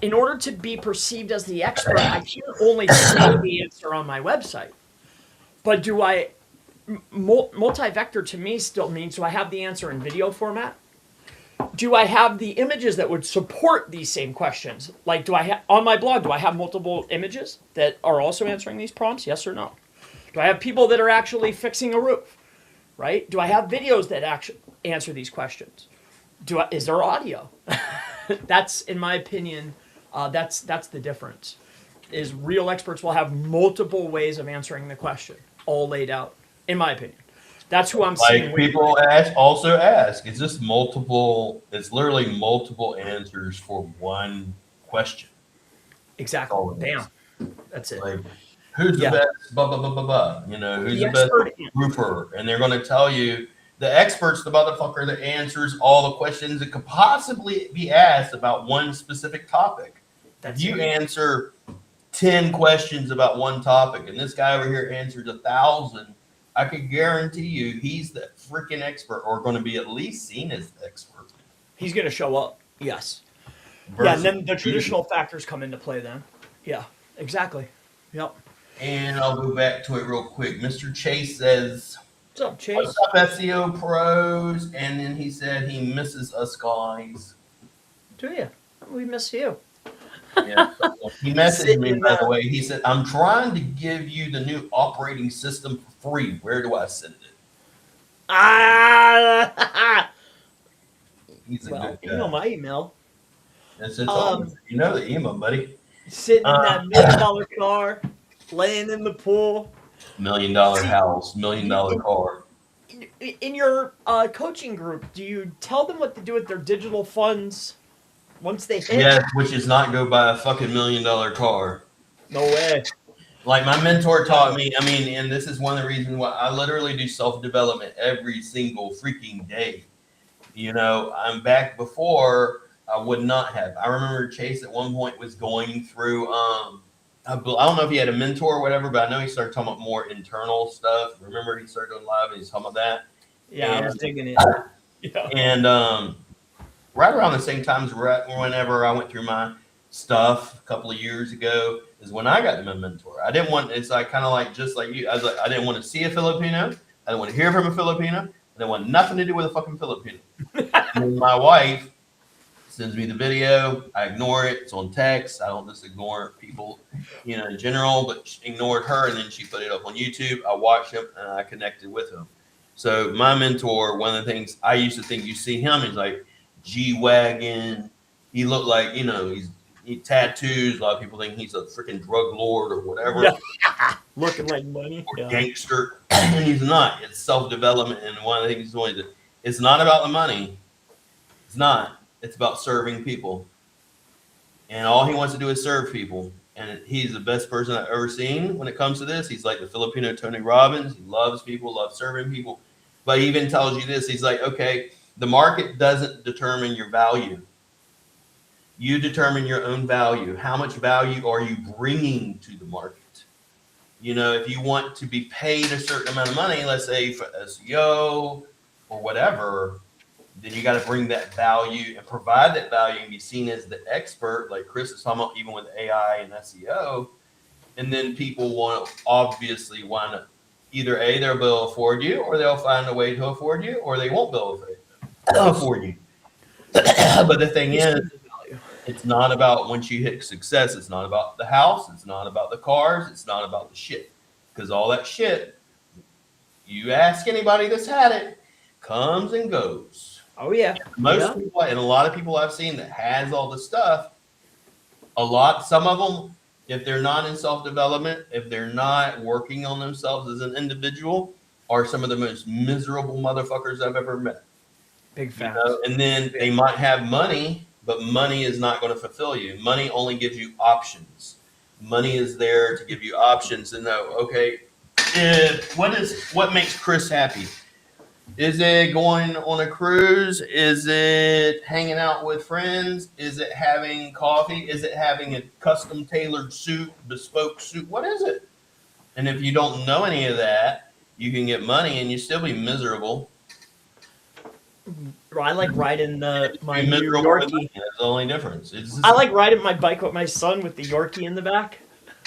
in order to be perceived as the expert, I can't only say the answer on my website, but multi-vector to me still means, do I have the answer in video format? Do I have the images that would support these same questions? Like, on my blog, do I have multiple images that are also answering these prompts? Yes or no? Do I have people that are actually fixing a roof? Right? Do I have videos that actually answer these questions? Is there audio? That's, in my opinion, that's the difference. Is real experts will have multiple ways of answering the question, all laid out. In my opinion, that's who I'm seeing. Like people ask, is this multiple? It's literally multiple answers for one question. Exactly. Bam. That's it. Like, who's the Yeah. best? Blah blah blah blah blah. Who's The the best expert. roofer? And they're going to tell you the experts, the motherfucker that answers all the questions that could possibly be asked about one specific topic. If you answer 10 questions about one topic, and this guy over here answers 1,000, I could guarantee you he's the freaking expert, or going to be at least seen as the expert. He's going to show up. Yes. Yeah, and Versus then the you. traditional factors come into play then. Yeah, exactly. Yep. And I'll go back to it real quick. Mr. Chase says, What's up, "What's Chase? up, SEO pros?" And then he said he misses us guys. Do you? We miss you. Yeah. He messaged Sitting me, in by the that. way. He said, "I'm trying to give you the new operating system for free. Where do I send it?" Ah! He's a Well, good you know guy. my email. It's Um, you know the email, buddy. Sitting in Uh, that $1 million car, laying in the pool. $1 million See, house, $1 million in, car. in your coaching group, do you tell them what to do with their digital funds once they hit? Yes, which is not go buy a fucking $1 million car. No way. Like my mentor taught me, I mean, and this is one of the reasons why I literally do self-development every single freaking day. I'm back before I would not have. I remember Chase at one point was going through, I don't know if he had a mentor or whatever, but I know he started talking about more internal stuff. Remember he started going live and he's talking about that. Yeah, I was digging it. Yeah. And right around the same times, whenever I went through my stuff a couple of years ago, is when I got my mentor. I didn't want. It's like kind of like just like you. I was like, I didn't want to see a Filipino. I didn't want to hear from a Filipino. I didn't want nothing to do with a fucking Filipino. And my wife sends me the video. I ignore it. It's on text. I don't just ignore people, in general, but she ignored her, and then she put it up on YouTube. I watched him, and I connected with him. So my mentor, one of the things I used to think, you see him, he's like G-Wagon. He looked like, he tattoos. A lot of people think he's a freaking drug lord or whatever. Yeah. Looking like money. Or gangster. And he's not. It's self-development. And one of the things he's doing is it's not about the money. It's not. It's about serving people. And all he wants to do is serve people. And he's the best person I've ever seen when it comes to this. He's like the Filipino Tony Robbins. He loves people, loves serving people. But he even tells you this. He's like, okay, the market doesn't determine your value. You determine your own value. How much value are you bringing to the market? If you want to be paid a certain amount of money, let's say for SEO or whatever, then you got to bring that value and provide that value and be seen as the expert, like Chris is talking about, even with AI and SEO. And then people obviously want to either they'll be able to afford you, or they'll find a way to afford you, or they won't be able to afford you. But the thing is, it's not about once you hit success. It's not about the house. It's not about the cars. It's not about the shit. Because all that shit, you ask anybody that's had it, comes and goes. Oh, yeah. Most people, and a lot of people I've seen that has all the stuff, some of them, if they're not in self-development, if they're not working on themselves as an individual, are some of the most miserable motherfuckers I've ever met. Big facts. And then they might have money, but money is not going to fulfill you. Money only gives you options. Money is there to give you options and know, okay, what makes Chris happy? Is it going on a cruise? Is it hanging out with friends? Is it having coffee? Is it having a custom tailored suit, bespoke suit? What is it? And if you don't know any of that, you can get money and you still be miserable. I like riding my new Yorkie. That's the only difference. I like riding my bike with my son with the Yorkie in the back.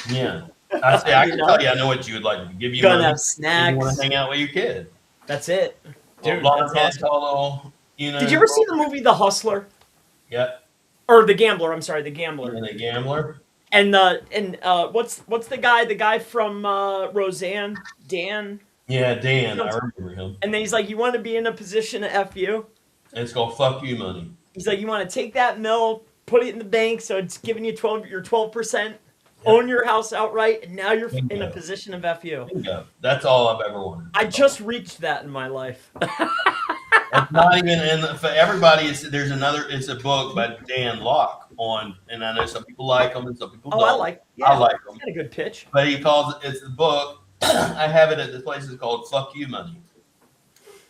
Yeah. I can tell you, I know what you would like to give you. Gonna have snacks. You want to hang out with your kid. That's it. Dude, that's awesome. Did you ever see the movie The Hustler? Yeah. Or The Gambler, I'm sorry, The Gambler. And The Gambler? And what's the guy from Roseanne? Dan? Yeah, Dan. I remember him. And then he's like, you want to be in a position to F you? And it's called Fuck You Money. He's like, you want to take that mill, put it in the bank, so it's giving you your 12%, own your house outright, and now you're in a position of F you. Bingo. That's all I've ever wanted. I just reached that in my life. It's not even for everybody. It's a book by Dan Locke and I know some people like him and some people don't. I like him. Got a good pitch. But it's the book. I have it at this place. It's called Fuck You Money.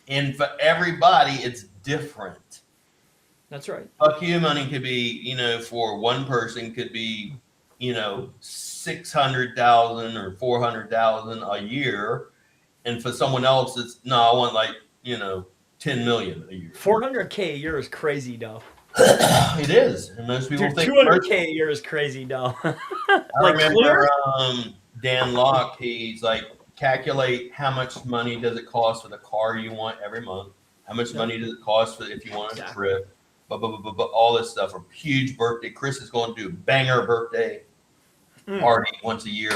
And for everybody, it's different. That's right. Fuck You Money could be, for one person could be, 600,000 or 400,000 a year. And for someone else, it's I want 10 million a year. 400K a year is crazy, though. It is. And most people think 200K a year is crazy, though. I remember Dan Locke, he's like, calculate how much money does it cost for the car you want every month? How much money does it cost if you want a trip? But all this stuff. A huge birthday. Chris is going to do a banger birthday party once a year.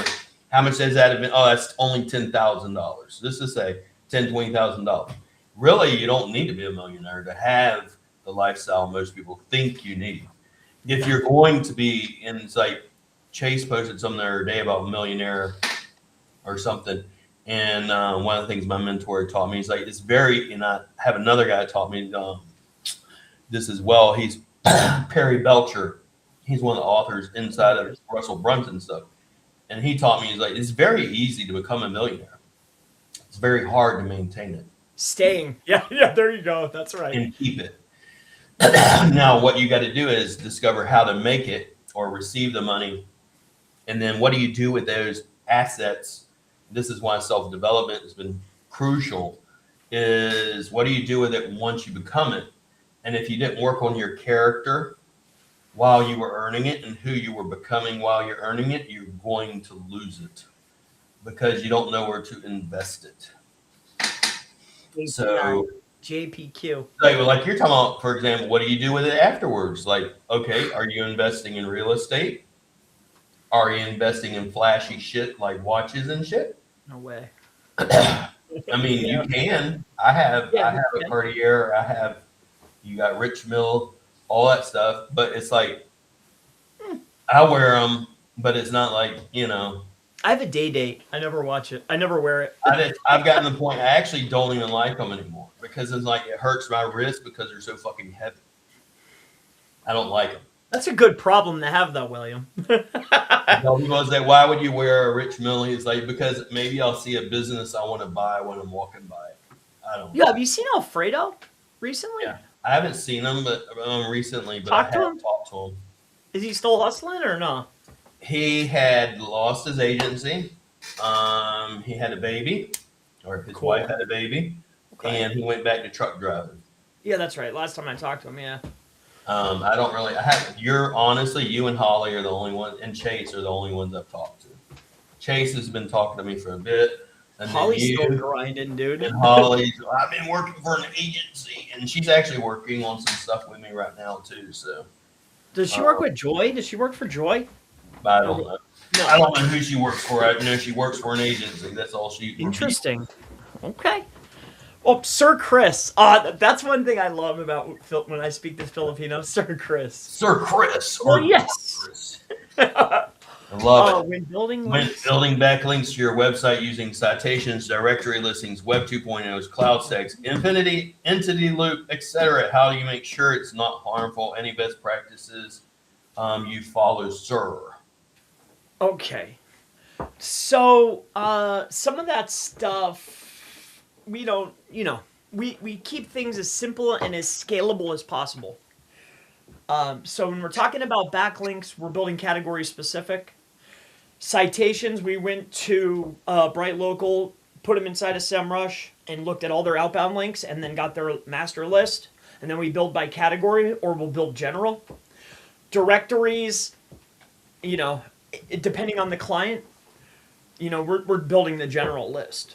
How much does that have been? Oh, that's only $10,000. Just to say $20,000. Really, you don't need to be a millionaire to have the lifestyle most people think you need. If you're going to be, and it's like Chase posted something the other day about millionaire or something. And one of the things my mentor taught me is it's very, and I have another guy taught me this as well. He's Perry Belcher. He's one of the authors inside of Russell Brunson stuff. And he taught me, he's like, it's very easy to become a millionaire. It's very hard to maintain it Staying. Yeah, yeah, there you go. That's right. and keep it. Now, what you got to do is discover how to make it or receive the money. And then what do you do with those assets? This is why self-development has been crucial, is what do you do with it once you become it? And if you didn't work on your character while you were earning it and who you were becoming while you're earning it, you're going to lose it because you don't know where to invest it. So, JPQ. like you're talking about, for example, what do you do with it afterwards? Like, okay, are you investing in real estate? Are you investing in flashy shit like watches and shit? No way. I mean, Yeah. you can. I have Yeah, a Cartier. You got Rich Mill, all that stuff. But it's like I wear them, but it's not like I have a day date. I never watch it. I never wear it. I've gotten to the point I actually don't even like them anymore because it's like it hurts my wrist because they're so fucking heavy. I don't like them. That's a good problem to have, though, William. People say, why would you wear a Rich Mill? He's like, because maybe I'll see a business I want to buy when I'm walking by it. I don't know. Yeah, have you seen Alfredo recently? Yeah. I haven't seen him recently, but Talked I to have him? talked to him. Is he still hustling or no? He had lost his agency. He had a baby, or his Cool. wife had a baby, Okay. and he went back to truck driving. Yeah, that's right. Last time I talked to him, yeah. I don't really. Honestly, you and Holly are the only ones, and Chase are the only ones I've talked to. Chase has been talking to me for a bit. And Holly's still grinding, dude. And Holly's, I've been working for an agency, and she's actually working on some stuff with me right now too. So, Does she work with Joy? Does she work for Joy? I don't know. No. I don't know who she works for. I know she works for an agency. That's all she. Interesting. Okay. Well, Sir Chris. That's one thing I love about when I speak to Filipinos. Sir Chris. Sir Chris. Oh, yes. Chris. I love it. When building building backlinks to your website using citations, directory listings, Web 2.0s, cloud stacks, infinity, entity loop, etc. How do you make sure it's not harmful? Any best practices you follow, sir? Okay. So some of that stuff we don't, we keep things as simple and as scalable as possible. So when we're talking about backlinks, we're building category specific. Citations, we went to Bright Local, put them inside of SEMrush, and looked at all their outbound links, and then got their master list. And then we build by category, or we'll build general. Directories, depending on the client, we're building the general list.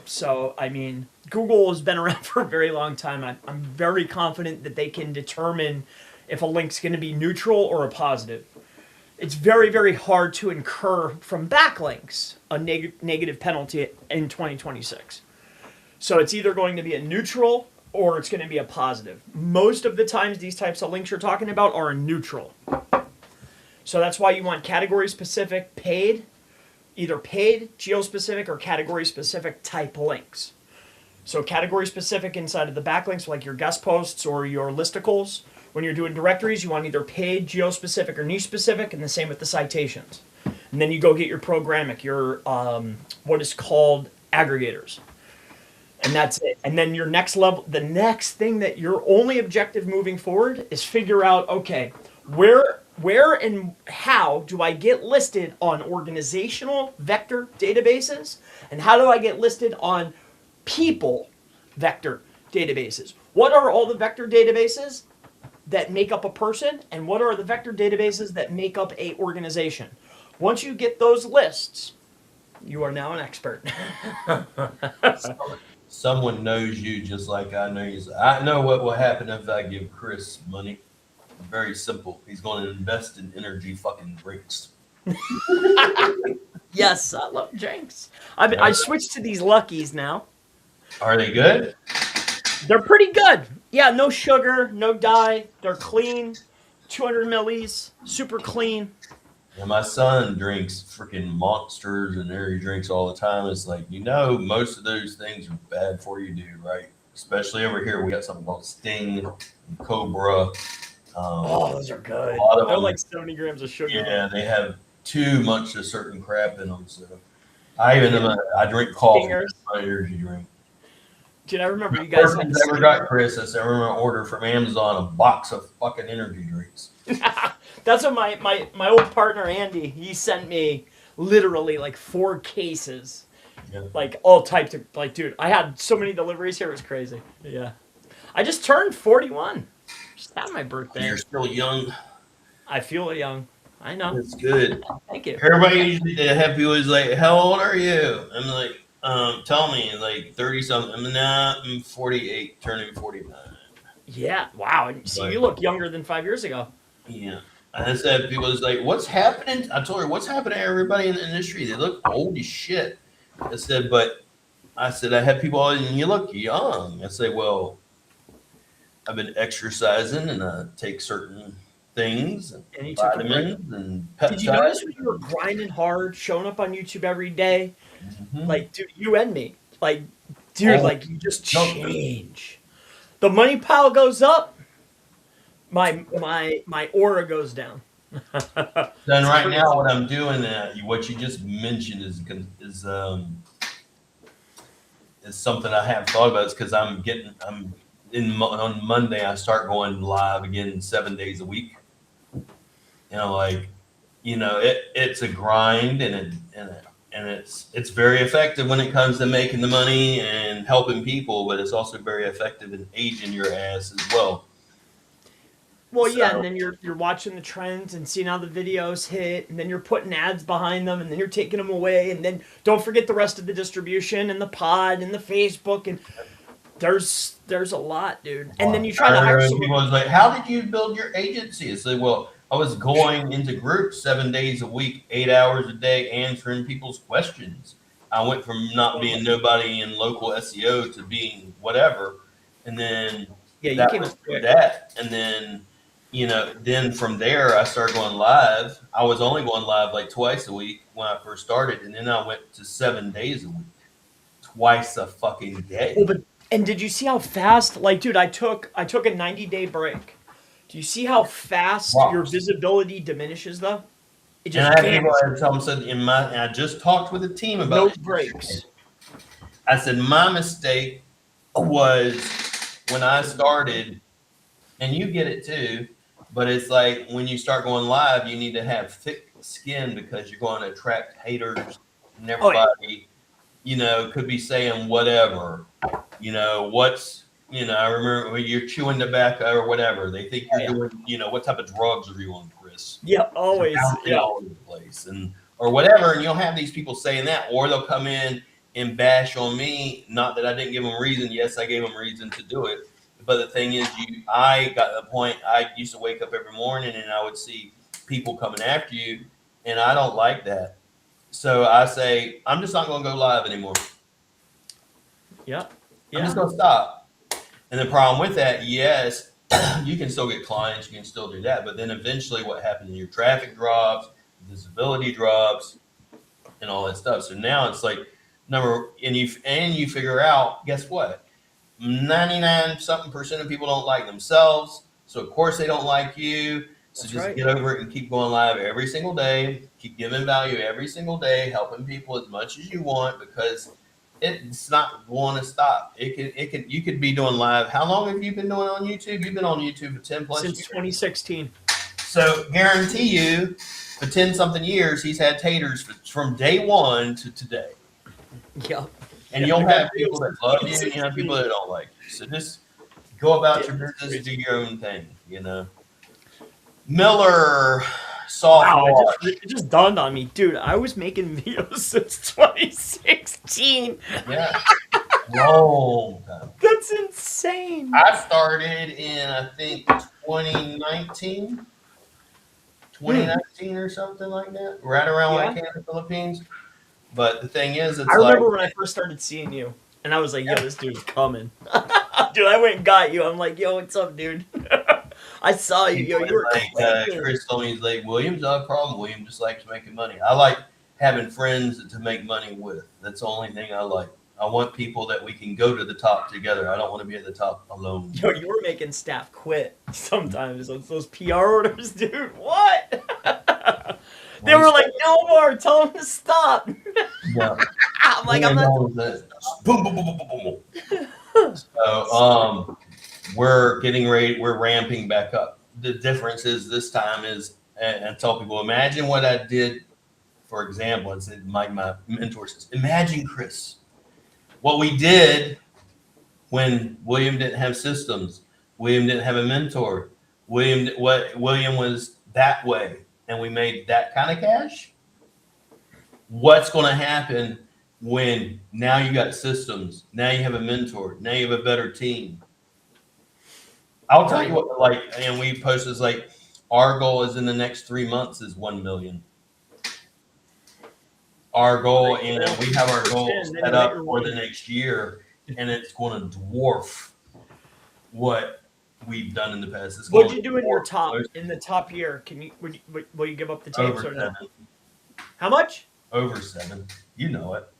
So, I mean, Google has been around for a very long time. I'm very confident that they can determine if a link's going to be neutral or a positive. It's very, very hard to incur from backlinks a negative penalty in 2026. So it's either going to be a neutral or it's going to be a positive. Most of the times these types of links you're talking about are a neutral. So that's why you want category-specific paid, either paid, geo-specific, or category-specific type links. So category-specific inside of the backlinks, like your guest posts or your listicles. When you're doing directories, you want either paid, geo-specific, or niche-specific, and the same with the citations. And then you go get your programmatic, your what is called aggregators. And that's it. And then your next level, the next thing that your only objective moving forward is figure out, okay, where and how do I get listed on organizational vector databases? And how do I get listed on people vector databases? What are all the vector databases that make up a person, and what are the vector databases that make up a organization? Once you get those lists, you are now an expert. Someone knows you just like I know you. I know what will happen if I give Chris money. Very simple. He's going to invest in energy fucking drinks. Yes, I love drinks. I switched to these Luckies now. Are they good? They're pretty good. Yeah, no sugar, no dye. They're clean. 200 millis, super clean. Yeah, my son drinks freaking Monsters and energy drinks all the time. It's like, most of those things are bad for you, dude, right? Especially over here, we got something called Sting and Cobra. Those are good. A lot of They're them, like 70 grams of sugar. yeah, they have too much of certain crap in them. So I even I drink coffee. Stingers. That's my energy drink. Dude, I remember you guys First had things I ever got, Chris, I said, I remember order from Amazon a box of fucking energy drinks. That's what my old partner Andy, he sent me literally like 4 cases. Yeah. Like all types of, like, dude, I had so many deliveries here, it was crazy. Yeah. I just turned 41. Just had my birthday. You're still young. I feel young. I know. That's good. Thank you. Everybody usually they have people who's like, "How old are you?" I'm like, tell me, like 30 something. I'm nah, I'm 48, turning 49. Yeah. Wow. And see, Like, you look younger than 5 years ago. yeah. I said, people was like, "What's happening?" I told her, "What's happening to everybody in the industry? They look old as shit." I said, I had people all, and you look young. I say, well, I've been exercising and I take certain things and And you took a break. vitamins and peptides. Did you notice when you were grinding hard, showing up on YouTube every day? Mhm. Like, dude, you and me. Like, dude, Oh, like you just change. The money pile goes up. My aura goes down. Then right now, what I'm doing, what you just mentioned is something I have thought about. It's because on Monday I start going live again 7 days a week, and I'm like, it's a grind, and it's very effective when it comes to making the money and helping people, but it's also very effective in aging your ass as well. Well, yeah, and then you're watching the trends and seeing how the videos hit, and then you're putting ads behind them, and then you're taking them away, and then don't forget the rest of the distribution and the pod and the Facebook, and there's a lot, dude. And then you try to hire someone. People was like, "How did you build your agency?" I said, "Well, I was going into groups 7 days a week, 8 hours a day, answering people's questions. I went from not being nobody in local SEO to being whatever, and then you came up quick. that, and then." Then from there, I started going live. I was only going live like twice a week when I first started, and then I went to 7 days a week, twice a fucking day. Oh, and did you see how fast? Like, dude, I took a 90-day break. Do you see how fast your visibility diminishes, though? It just and I had people tell them, said I just talked with a team about no breaks. I said my mistake was when I started, and you get it too. But it's like when you start going live, you need to have thick skin because you're going to attract haters and everybody, could be saying whatever, I remember when you're chewing tobacco or whatever. They think you're doing, what type of drugs are you on, Chris? Yeah, always. Yeah. All over the place or whatever. And you'll have these people saying that, or they'll come in and bash on me. Not that I didn't give them reason. Yes, I gave them reason to do it. But the thing is, I got to the point, I used to wake up every morning and I would see people coming after you, and I don't like that. So I say, I'm just not going to go live anymore. Yeah. I'm just going to stop. And the problem with that, yes, you can still get clients, you can still do that. But then eventually what happens, your traffic drops, visibility drops, and all that stuff. So now it's like, you figure out, guess what? 99% of people don't like themselves, so of course they don't like you. So just get over it and keep going live every single day. Keep giving value every single day, helping people as much as you want, because it's not going to stop. You could be doing live. How long have you been doing on YouTube? You've been on YouTube for 10 plus since years. 2016. So guarantee you, for 10 something years, he's had haters from day one to today. Yep. And you'll have people that love you, and you have people that don't like you. So just go about your business, do your own thing, Miller software. Wow, it just dawned on me, dude. I was making videos since 2016. Yeah, long time. That's insane. I started in, I think, 2019 or something like that, right around when I came to the Philippines. But the thing is, I remember when I first started seeing you, and I was like, yo, this dude's coming. Dude, I went and got you. I'm like, yo, what's up, dude? I saw you. Yo, you were Chris told me, he's like, William's not a problem. William just likes making money. I like having friends to make money with. That's the only thing I like. I want people that we can go to the top together. I don't want to be at the top alone. Yo, you were making staff quit sometimes. Those PR orders, dude. What? They were like, no more. Tell him to stop. Yeah. I'm like, I'm not. Boom, boom, boom, boom, boom, boom. So, we're getting ready. We're ramping back up. The difference is this time is, and I tell people, imagine what I did. For example, it's my mentor says, imagine Chris, what we did when William didn't have systems, William didn't have a mentor, William was that way, and we made that kind of cash. What's going to happen when now you got systems, now you have a mentor, now you have a better team? I'll tell you what, like, and we post is like, our goal is in the next 3 months is 1 million. Our goal, and we have our goals set up for the next year, and it's going to dwarf what we've done in the past. What'd you do in your top in the top year? Can you will you give up the tapes or not? How much? Over 7. You know it.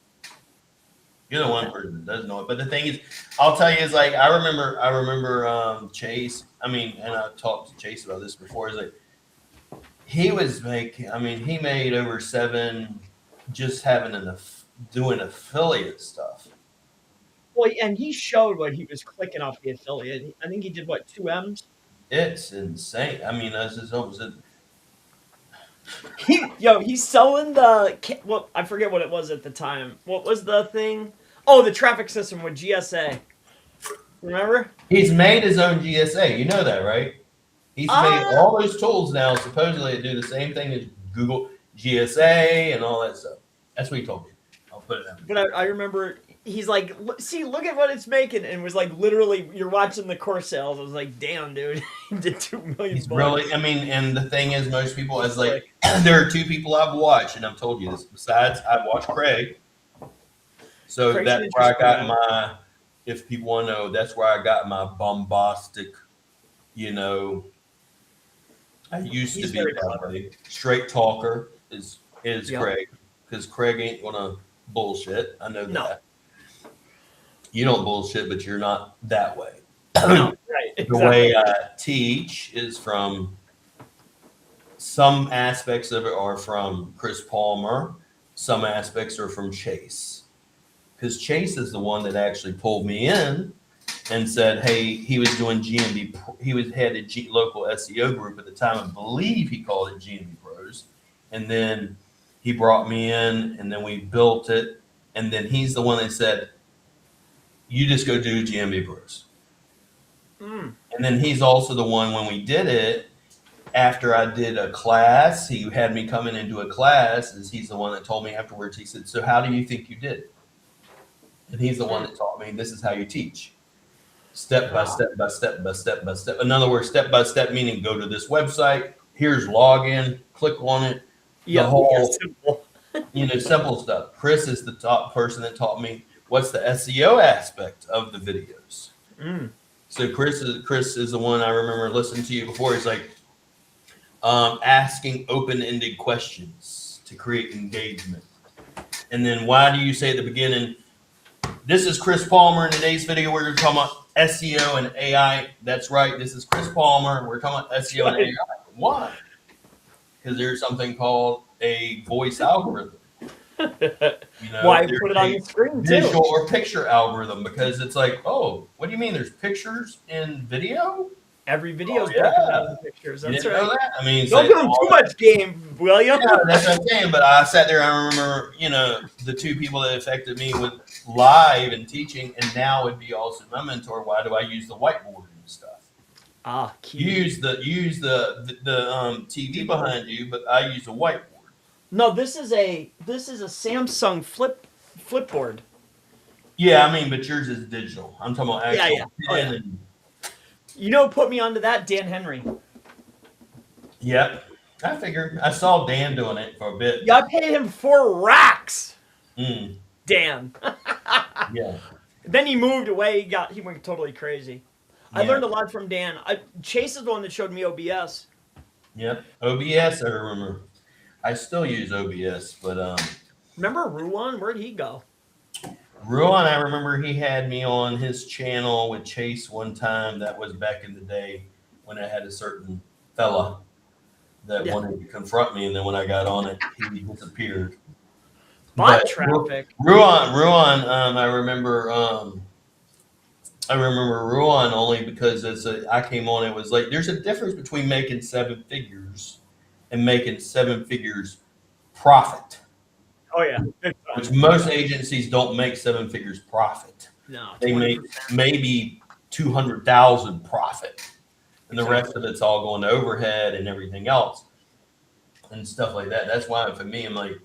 You're the one person that doesn't know it. But the thing is, I'll tell you, is like I remember Chase. I mean, and I've talked to Chase about this before. Is like he was making. I mean, he made over 7 just having doing affiliate stuff. Well, and he showed what he was clicking off the affiliate. I think he did what, 2 M's. It's insane. I mean, that's just opposite. He's selling the well, I forget what it was at the time. What was the thing? Oh, the traffic system with GSA. Remember? He's made his own GSA. You know that, right? He's made all those tools now supposedly to do the same thing as Google GSA and all that stuff. That's what he told me. I'll put it out. But I remember he's like, see, look at what it's making, and was like, literally, you're watching the course sales. I was like, damn, dude, he did $2 million. He's really, I mean, and the thing is, most people, as like, there are 2 people I've watched, and I've told you this. Besides, I've watched Craig. So Craig's that's where I got my. If people want to know, that's where I got my bombastic. You know, I used to be that straight talker. Is Craig, because Craig ain't gonna bullshit. I know that. You don't bullshit, but you're not that way. No, right. Exactly. The way I teach is from some aspects of it are from Chris Palmer. Some aspects are from Chase. Because Chase is the one that actually pulled me in and said, hey, he was doing GMB. He had a local SEO group at the time. I believe he called it GMB Pros. And then he brought me in, and then we built it. And then he's the one that said, you just go do GMB Pros. And then he's also the one, when we did it, after I did a class, he had me come in and do a class, and he's the one that told me afterwards, he said, so how do you think you did? And he's the one that taught me, this is how you teach. Step by step by step by step by step. In other words, step by step, meaning go to this website, here's login, click on it. The whole, simple stuff. Chris is the top person that taught me what's the SEO aspect of the videos. So Chris is the one I remember listening to you before. He's like asking open-ended questions to create engagement. And then why do you say at the beginning, this is Chris Palmer. In today's video, we're talking about SEO and AI. That's right. This is Chris Palmer. We're talking about SEO and AI. Why? Because there's something called a voice algorithm. Why put it on the screen too? Visual or picture algorithm, because it's like, oh, what do you mean? There's pictures in video? Every video is broken down into pictures. That's right. Know that? I mean, don't give him too much game, William. Yeah, that's what I'm saying. But I sat there and I remember, the 2 people that affected me with live and teaching, and now would be also my mentor. Why do I use the whiteboard and stuff? Key. Use the TV behind you, but I use a whiteboard. No, this is a Samsung flipboard. Yeah, I mean, but yours is digital. I'm talking about actual pen and. Put me onto that, Dan Henry. Yep, I figured. I saw Dan doing it for a bit. Yeah, I paid him 4 racks. Dan. Yeah. Then he moved away. He went totally crazy. Yeah. I learned a lot from Dan. Chase is the one that showed me OBS. Yep, OBS. I remember. I still use OBS, but remember Ruan? Where'd he go? Ruan, I remember he had me on his channel with Chase one time. That was back in the day when I had a certain fella. that Yeah. wanted to confront me, and then when I got on it, he disappeared. Bot But traffic. Ruan, I remember Ruan only because I came on. It was like there's a difference between making seven figures and making seven figures profit, Oh yeah, big which time. most agencies don't make seven figures profit. No, They make 20%. maybe 200,000 profit, and the rest Exactly. of it's all going to overhead and everything else and stuff like that. That's why for me, I'm like,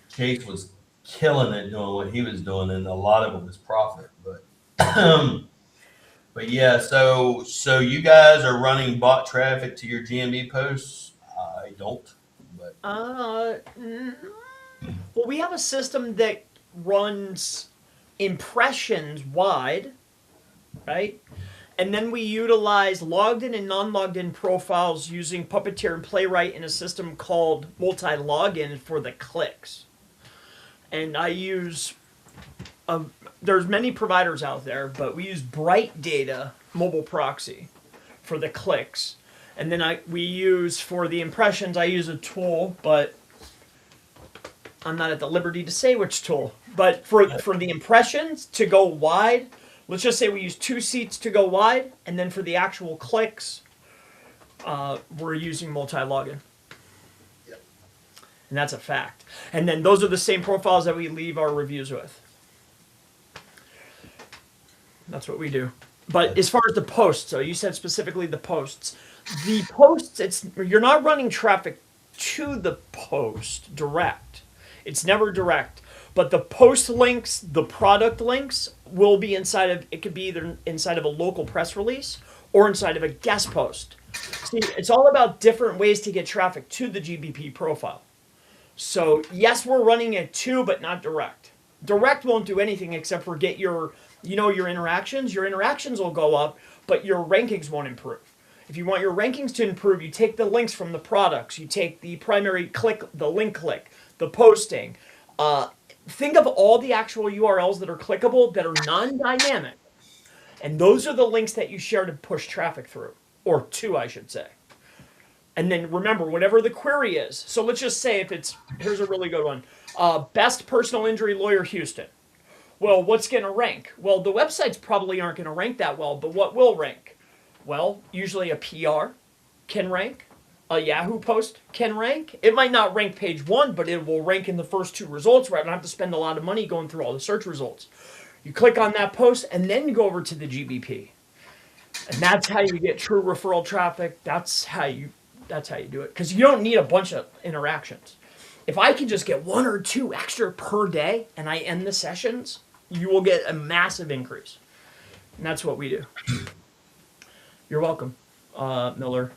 Chase was killing it doing what he was doing, and a lot of it was profit. But yeah, so you guys are running bot traffic to your GMB posts. I don't, but Mm, well, we have a system that runs impressions wide, right? And then we utilize logged in and non logged in profiles using Puppeteer and Playwright in a system called multi login for the clicks. And I use, there's many providers out there, but we use Bright Data mobile proxy for the clicks. And then we use for the impressions, I use a tool, but I'm not at the liberty to say which tool. But for the impressions to go wide, let's just say we use 2 seats to go wide, and then for the actual clicks, we're using multi-login. Yep. And that's a fact. And then those are the same profiles that we leave our reviews with. That's what we do. But as far as the posts, so you said specifically the posts. The posts, you're not running traffic to the post direct. It's never direct. But the post links, the product links, will be inside of, it could be either inside of a local press release or inside of a guest post. See, it's all about different ways to get traffic to the GBP profile. So yes, we're running it too, but not direct. Direct won't do anything except for get your interactions. Your interactions will go up, but your rankings won't improve. If you want your rankings to improve, you take the links from the products, you take the primary click, the link click, the posting. Think of all the actual URLs that are clickable that are non-dynamic. And those are the links that you share to push traffic through, or to, I should say. And then remember, whatever the query is. So let's just say here's a really good one. Best personal injury lawyer Houston. Well, what's going to rank? Well, the websites probably aren't going to rank that well, but what will rank? Well, usually a PR can rank. A Yahoo post can rank. It might not rank page 1, but it will rank in the first 2 results where I don't have to spend a lot of money going through all the search results. You click on that post and then you go over to the GBP. And that's how you get true referral traffic. That's how you do it. Because you don't need a bunch of interactions. If I can just get 1 or 2 extra per day and I end the sessions, you will get a massive increase. And that's what we do. You're welcome, Miller.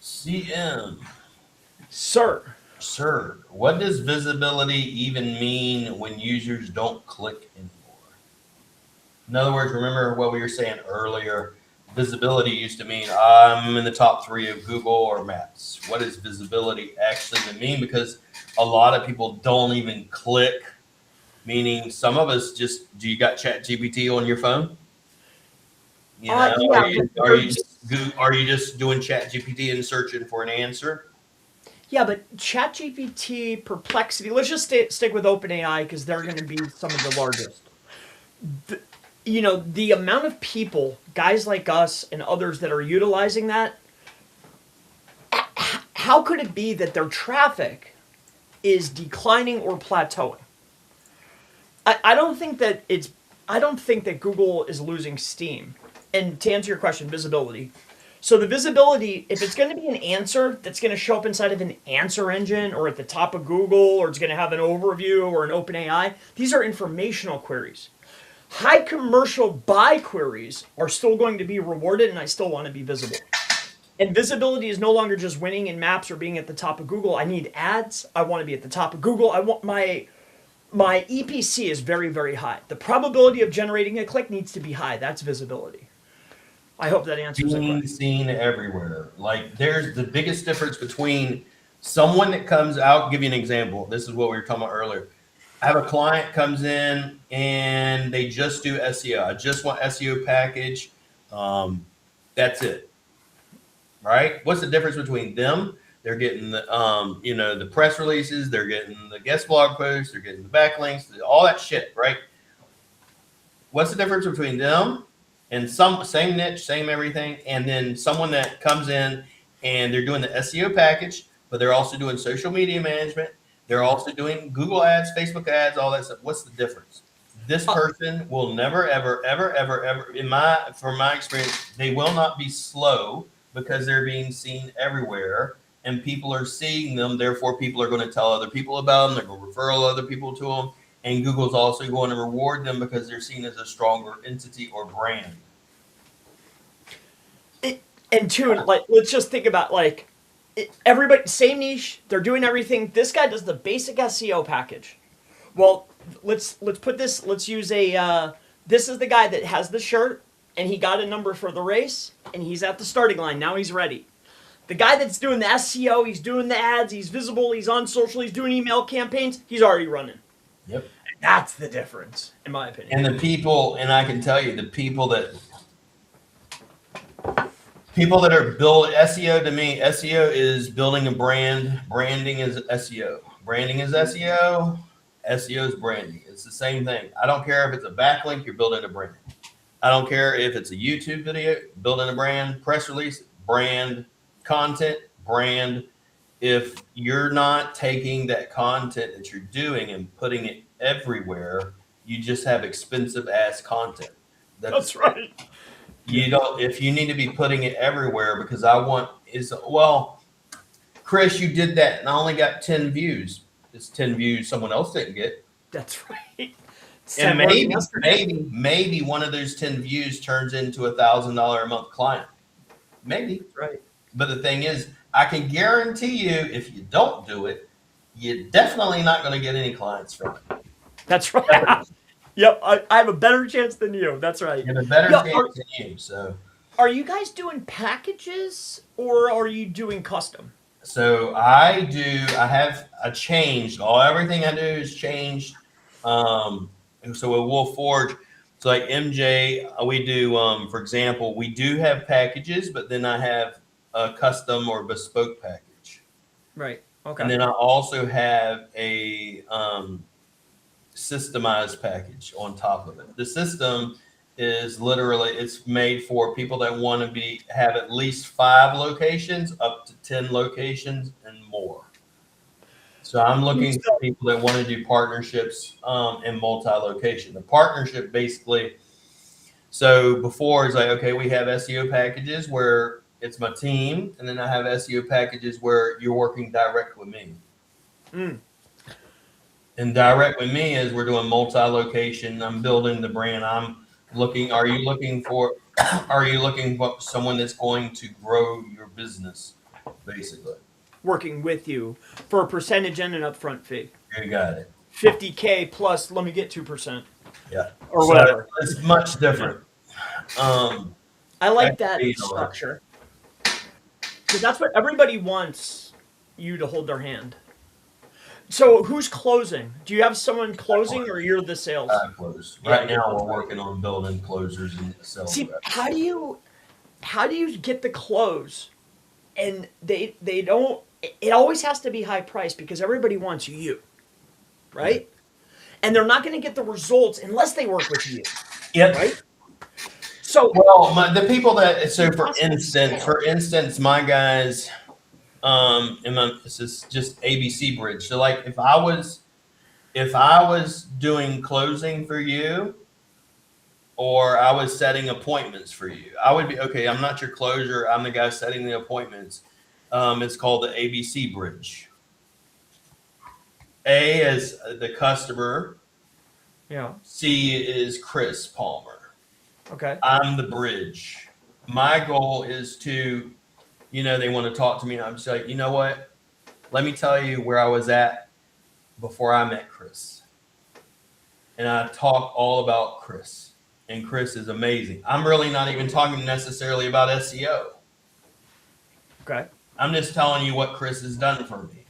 CM. Sir, What does visibility even mean when users don't click anymore? In other words, remember what we were saying earlier. Visibility used to mean I'm in the top 3 of Google or Maps. What does visibility actually mean? Because a lot of people don't even click. Meaning, some of us do you got ChatGPT on your phone? yeah, Are you just doing ChatGPT and searching for an answer? yeah, but ChatGPT, Perplexity. Let's just stick with OpenAI because they're going to be some of the largest. The amount of people, guys like us and others that are utilizing that, how could it be that their traffic is declining or plateauing? I don't think that Google is losing steam. And to answer your question, visibility. So the visibility, if it's going to be an answer that's going to show up inside of an answer engine or at the top of Google, or it's going to have an overview or an OpenAI, these are informational queries. High commercial buy queries are still going to be rewarded, and I still want to be visible. And visibility is no longer just winning in maps or being at the top of Google. I need ads. I want to be at the top of Google. I want my EPC is very, very high. The probability of generating a click needs to be high. That's visibility. I hope that answers the question. Being seen everywhere. Like, there's the biggest difference between someone that comes out. I'll give you an example. This is what we were talking about earlier. I have a client comes in and they just do SEO. I just want SEO package. That's it. right? What's the difference between them? They're getting the the press releases, they're getting the guest blog posts, they're getting the backlinks, all that shit, right? What's the difference between them and some same niche, same everything, and then someone that comes in and they're doing the SEO package, but they're also doing social media management, they're also doing Google ads, Facebook ads, all that stuff. What's the difference? This person will never, ever, ever, ever, ever, from my experience, they will not be slow because they're being seen everywhere and people are seeing them. Therefore, people are going to tell other people about them. They're going to refer other people to them. And Google's also going to reward them because they're seen as a stronger entity or brand. And two, like, let's just think about like everybody, same niche, they're doing everything. This guy does the basic SEO package. Well, let's put this. Let's use a. This is the guy that has the shirt, and he got a number for the race, and he's at the starting line. Now he's ready. The guy that's doing the SEO, he's doing the ads, he's visible, he's on social, he's doing email campaigns, he's already running. Yep. That's the difference, in my opinion. And the people, and I can tell you, the people that are build SEO, to me, SEO is building a brand. Branding is SEO. Branding is SEO. SEO is branding. It's the same thing. I don't care if it's a backlink, you're building a brand. I don't care if it's a YouTube video, building a brand, press release, brand, content, brand. If you're not taking that content that you're doing and putting it everywhere, you just have expensive ass content. That's right. You don't, if you need to be putting it everywhere because Chris, you did that and I only got 10 views. It's 10 views someone else didn't get. That's right. And maybe one of those 10 views turns into $1,000 a month client. Maybe. Right. But the thing is, I can guarantee you, if you don't do it, you're definitely not going to get any clients from it. That's right. Yep, I have a better chance than you. That's right. You have a better chance than you. So, are you guys doing packages or are you doing custom? So I have a changed. Everything I do is changed. And so with Wolf Forge, so like MJ, we do, for example, we do have packages, but then I have a custom or bespoke package. Right. Okay. And then I also have a systemized package on top of it. The system is literally, it's made for people that want to have at least 5 locations up to 10 locations and more. So I'm looking for people that want to do partnerships and multi-location. The partnership basically, so before it's like, okay, we have SEO packages where it's my team, and then I have SEO packages where you're working direct with me. And direct with me is we're doing multi-location. I'm building the brand. Are you looking for someone that's going to grow your business, basically? Working with you for a percentage and an upfront fee. You got it. 50K plus, let me get 2%. Yeah. Or whatever. It's much different. I like that structure. Because that's what everybody wants you to hold their hand. So who's closing? Do you have someone closing or you're the sales? I close. Right now we're working on building closers and sales. See, how do you get the close? And they don't, it always has to be high price because everybody wants you, right? And they're not going to get the results unless they work with you. Yep. Right? So, the people that, so for instance, my guys, this is just ABC Bridge. So like if I was doing closing for you or I was setting appointments for you, I would be, okay, I'm not your closer. I'm the guy setting the appointments. It's called the ABC Bridge. A is the customer. yeah. C is Chris Palmer. Okay. I'm the bridge. My goal is to, they want to talk to me. And I'm just like, you know what? Let me tell you where I was at before I met Chris. And I talk all about Chris. And Chris is amazing. I'm really not even talking necessarily about SEO. Okay. I'm just telling you what Chris has done for me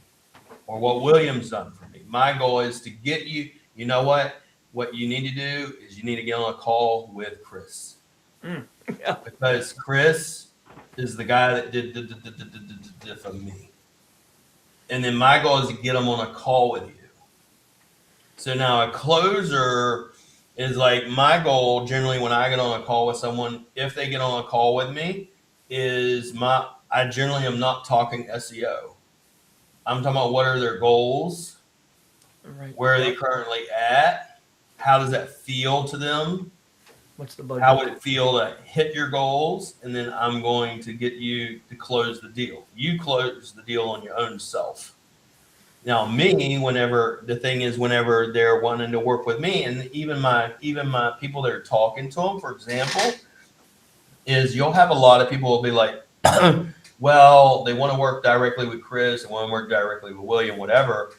or what William's done for me. My goal is to get you, you know what? What you need to do is you need to get on a call with Chris. Yeah. Because Chris is the guy that did for me. And then my goal is to get them on a call with you. So now a closer is like my goal generally when I get on a call with someone, if they get on a call with me, I generally am not talking SEO. I'm talking about what are their goals, Right. where are they currently at, how does that feel to them, What's the budget? how would it feel to hit your goals, and then I'm going to get you to close the deal. You close the deal on your own self. Now, me, whenever they're wanting to work with me, and even my people that are talking to them, for example, is you'll have a lot of people will be like, well, they want to work directly with Chris, they want to work directly with William, whatever.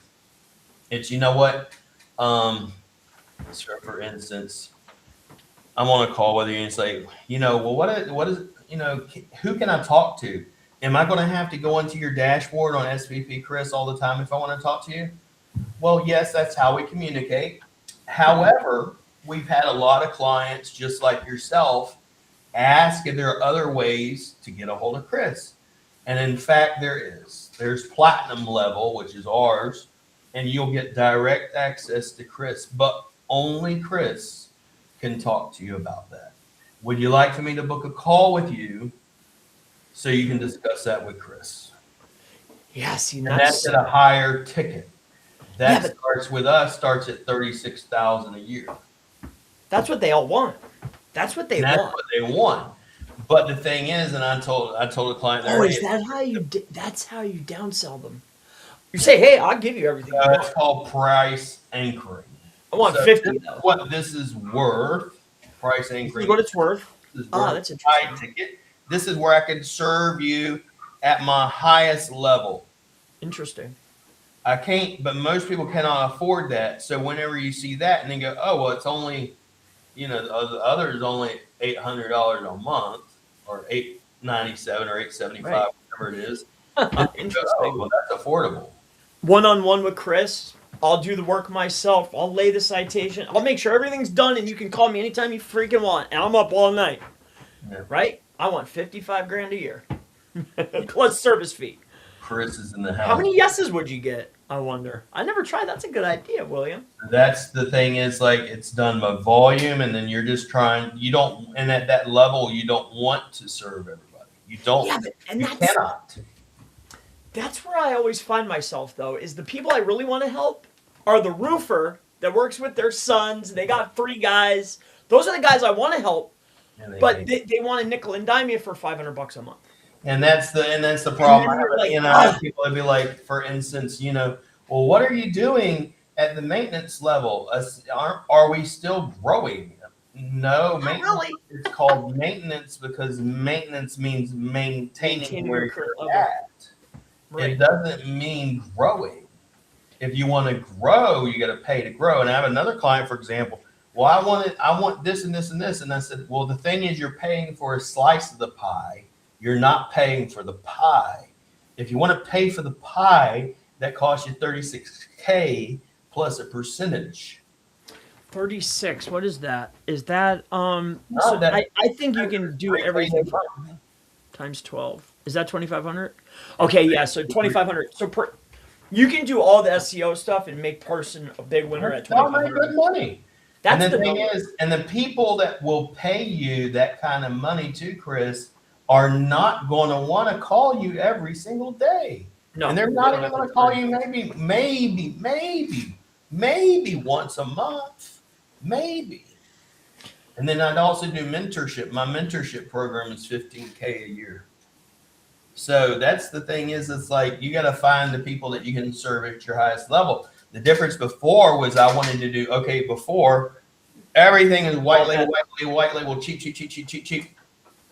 It's, you know what? So for instance, I'm on a call with you and it's like, well, what is, who can I talk to? Am I going to have to go into your dashboard on SVP Chris all the time if I want to talk to you? Well, yes, that's how we communicate. However, we've had a lot of clients just like yourself ask if there are other ways to get a hold of Chris. And in fact, there's platinum level, which is ours, and you'll get direct access to Chris, but only Chris can talk to you about that. Would you like for me to book a call with you so you can discuss that with Chris? Yeah, see, And that's at a higher ticket. That starts at $36,000 a year. That's what they all want. That's what they want. What they want. But the thing is, and I told the client, that's how you downsell them? You say, hey, I'll give you everything. It's called price anchoring. I want 50 though. What this is worth, price anchoring. This is what it's worth. That's interesting. High ticket. This is where I can serve you at my highest level. Interesting. I can't, but most people cannot afford that. So whenever you see that and then go, oh, well, it's only, the other is only $800 a month or $897 or $875, right, whatever it is. Interesting. Go, oh, well, that's affordable. One-on-one with Chris. I'll do the work myself. I'll lay the citation. I'll make sure everything's done, and you can call me anytime you freaking want. And I'm up all night. Yeah. Right? I want $55,000 a year plus service fee. Chris is in the house. How many yeses would you get? I wonder. I never tried. That's a good idea, William. That's the thing is like it's done by volume, and then you're just trying. You don't, and at that level, you don't want to serve everybody. You don't. Yeah, you cannot. That's where I always find myself, though, is the people I really want to help are the roofer that works with their sons. They got 3 guys. Those are the guys I want to help, but they want to nickel and dime you for $500 a month. And that's the problem. People would be like, for instance, well, what are you doing at the maintenance level? Are we still growing? No, maintenance. Really. It's called maintenance because maintenance means maintaining where you're at. Right. It doesn't mean growing. If you want to grow, you got to pay to grow. And I have another client, for example. Well, I want this and this and this. And I said, well, the thing is you're paying for a slice of the pie. You're not paying for the pie. If you want to pay for the pie, that costs you $36K plus a percentage. 36. What is that? Is that I think you can do everything times 12. Is that 2,500? Okay, yeah. So 2,500. So you can do all the SEO stuff and make person a big winner at 2,500. Good money. That's and the thing is, and the people that will pay you that kind of money too, Chris, are not going to want to call you every single day. No, and they're not even going to call you maybe once a month, maybe. And then I'd also do mentorship. My mentorship program is $15K a year. So that's the thing is, it's like you got to find the people that you can serve at your highest level. The difference before was I wanted to do, before everything is white label, cheap.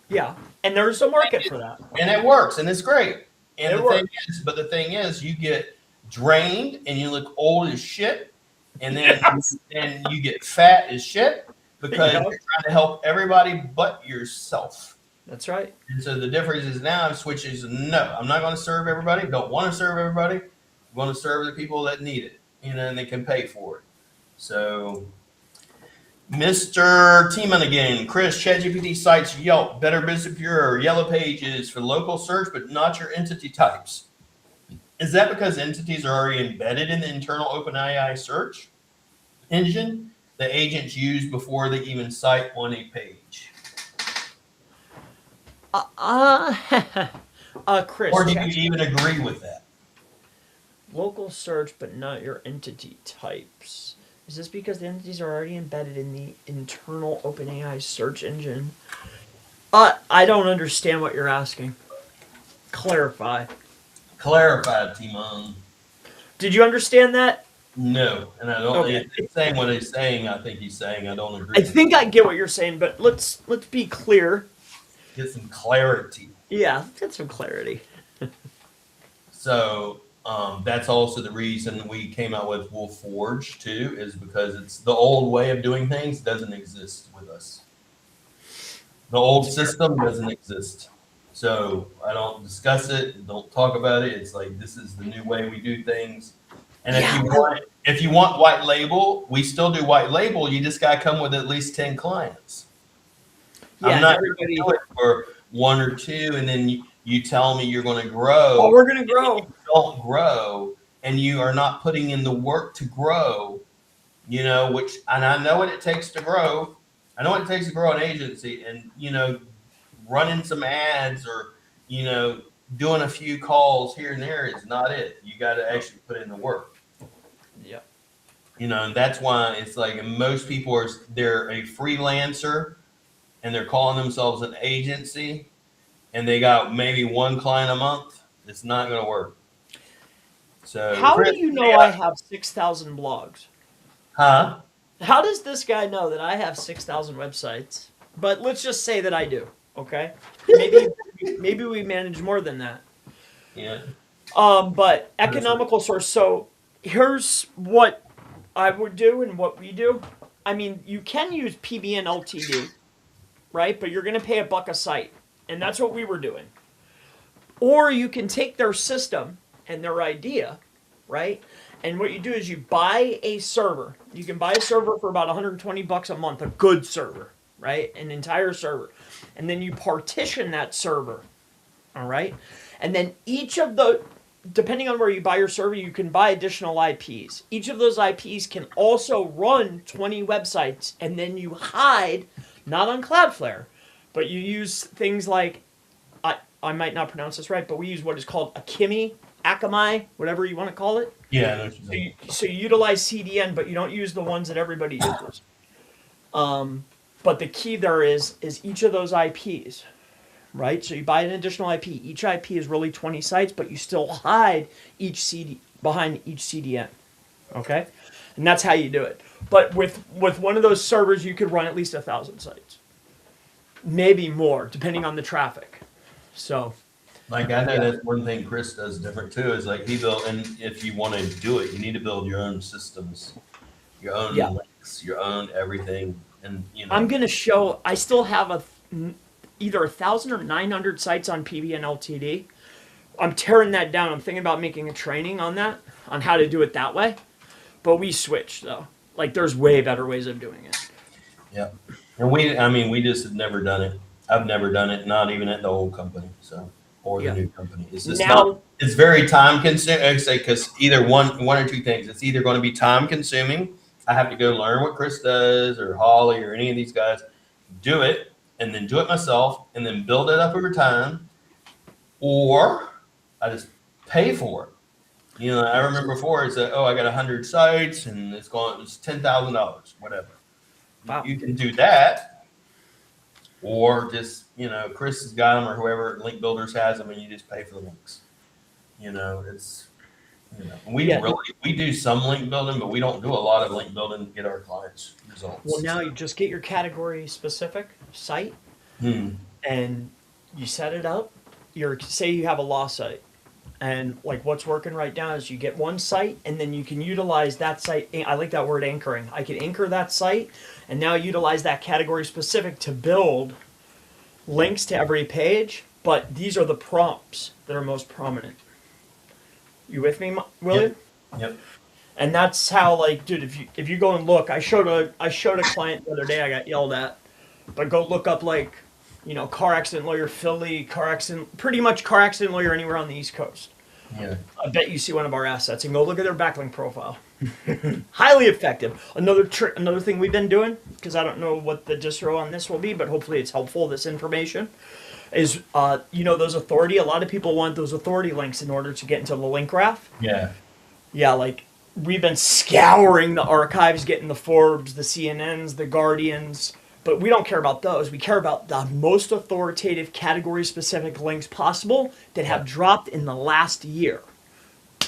Yeah, and there's a market for that. And it works, and it's great. And the thing is, you get drained and you look old as shit, and then and you get fat as shit because you're trying to help everybody but yourself. That's right. And so the difference is now I'm switching to no, I'm not going to serve everybody. Don't want to serve everybody. I'm going to serve the people that need it, and they can pay for it. So Mr. Tiemann again. Chris, ChatGPT cites Yelp, Better Business Bureau, Yellow Pages for local search, but not your entity types. Is that because entities are already embedded in the internal OpenAI search engine the agents use before they even cite on a page? Chris, Or do chat you even agree with that? local search, but not your entity types. Is this because the entities are already embedded in the internal OpenAI search engine? I don't understand what you're asking. Clarify. Clarify, Timon. Did you understand that? No, and I don't. Okay. It's saying what he's saying. I think he's saying. I don't agree I with think I get what you're saying, but let's be clear. Get some clarity. Yeah, get some clarity. So that's also the reason we came out with Wolf Forge too, is because it's the old way of doing things doesn't exist with us. The old system doesn't exist. So I don't discuss it, don't talk about it. It's like this is the new way we do things. And if you want white label, we still do white label. You just gotta come with at least 10 clients. Yeah, I'm not everybody. gonna do it for one or two, and then you tell me you're gonna grow. Oh, we're gonna grow. Don't grow, and you are not putting in the work to grow, which, and I know what it takes to grow. I know what it takes to grow an agency, and, running some ads or, doing a few calls here and there is not it. You got to actually put in the work. Yeah. And that's why it's like most people they're a freelancer and they're calling themselves an agency and they got maybe one client a month. It's not going to work. So How Chris, do you know I have 6,000 blogs? Huh? How does this guy know that I have 6,000 websites? But let's just say that I do. Okay. Maybe we manage more than that. Yeah. But economical source. So here's what I would do and what we do. I mean, you can use PBN LTD, right? But you're going to pay $1 a site, and that's what we were doing. Or you can take their system and their idea, right? And what you do is you buy a server. You can buy a server for about $120 a month, a good server, right? An entire server. And then you partition that server, all right? And then depending on where you buy your server, you can buy additional IPs. Each of those IPs can also run 20 websites, and then you hide, not on Cloudflare, but you use things like, I might not pronounce this right, but we use what is called Akamai, whatever you want to call it. Yeah. So you utilize CDN, but you don't use the ones that everybody uses. But the key there is each of those IPs, right? So you buy an additional IP. Each IP is really 20 sites, but you still hide each CD behind each CDN. Okay? And that's how you do it. But with one of those servers, you could run at least 1,000 sites. Maybe more, depending on the traffic. So Like I know that's one thing Chris does different too, is like he built, and if you want to do it, you need to build your own systems, your own links, your own everything. And I'm gonna show. I still have either 1,000 or 900 sites on PBN LTD. I'm tearing that down. I'm thinking about making a training on that, on how to do it that way. But we switched though. Like there's way better ways of doing it. Yeah, and we just have never done it. I've never done it, not even at the old company, or the new company. It's just not. It's very time consuming. I say because either one or two things. It's either going to be time consuming. I have to go learn what Chris does or Holly or any of these guys, do it, and then do it myself, and then build it up over time, or I just pay for it. I remember before it said, I got 100 sites and it's $10,000, whatever. Wow. You can do that. Or just, Chris has got them or whoever Link Builders has them and you just pay for the links. We do some link building, but we don't do a lot of link building to get our clients results. Well, now you just get your category specific site and you set it up. Say you have a law site. And like what's working right now is you get one site and then you can utilize that site. I like that word anchoring. I can anchor that site and now utilize that category specific to build links to every page. But these are the prompts that are most prominent. You with me, William? Yep. And that's how, like, dude, if you go and look, I showed a client the other day, I got yelled at, but go look up, like, car accident lawyer Philly, pretty much car accident lawyer anywhere on the East Coast. Yeah. I bet you see one of our assets and go look at their backlink profile. Highly effective. Another thing we've been doing, because I don't know what the distro on this will be, but hopefully it's helpful, this information, is those authority. A lot of people want those authority links in order to get into the link graph. Yeah. Yeah, like we've been scouring the archives, getting the Forbes, the CNNs, the Guardians, but we don't care about those. We care about the most authoritative category-specific links possible that have dropped in the last year.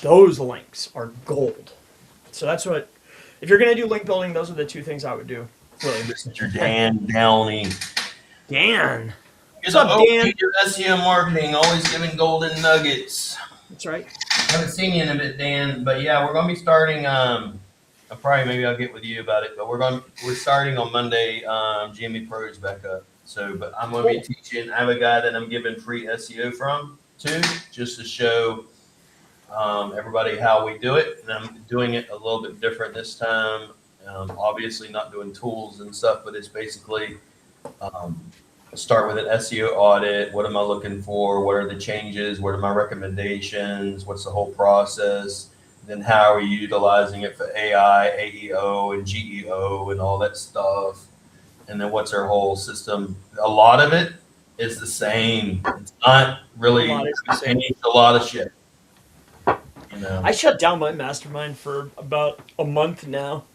Those links are gold. So that's what, if you're going to do link building, those are the two things I would do. Really. Mr. Dan Downey. Dan. What's up, Dan? Your SEO marketing, always giving golden nuggets. That's right. I haven't seen you in a bit, Dan, but yeah, we're going to be starting. Maybe I'll get with you about it, but we're starting on Monday. GME Pro is back up, but I'm going to be teaching. I have a guy that I'm giving free SEO to, just to show everybody how we do it, and I'm doing it a little bit different this time. Obviously, not doing tools and stuff, but it's basically start with an SEO audit. What am I looking for? What are the changes? What are my recommendations? What's the whole process? Then how are you utilizing it for AI, AEO, and GEO, and all that stuff? And then what's our whole system? A lot of it is the same. It's not really a lot of shit. I shut down my mastermind for about a month now.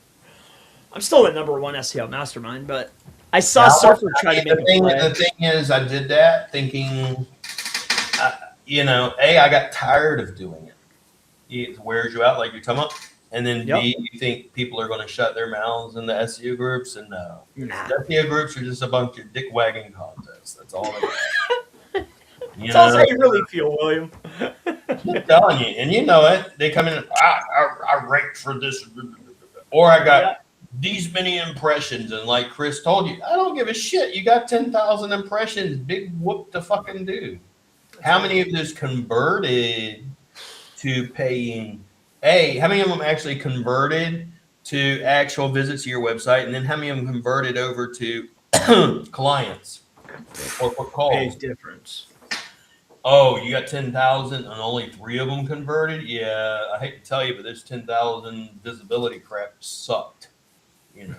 I'm still the #1 SEO mastermind, but I saw Surfer try to make a play. The thing is, I did that thinking, I got tired of doing it. It wears you out, like you're talking about. And then B, you think people are going to shut their mouths in the SEO groups, and no. SEO groups are just a bunch of dick wagging contests. That's all they are. That's how you really feel, William. I'm telling you, and you know it. They come in, I ranked for this, or I got these many impressions, and like Chris told you, I don't give a shit. You got 10,000 impressions. Big whoop to fucking do. How many of those converted to paying? How many of them actually converted to actual visits to your website, and then how many of them converted over to clients or for calls? Big difference. Oh, you got 10,000 and only 3 of them converted? Yeah, I hate to tell you, but this 10,000 visibility crap sucked. Yeah,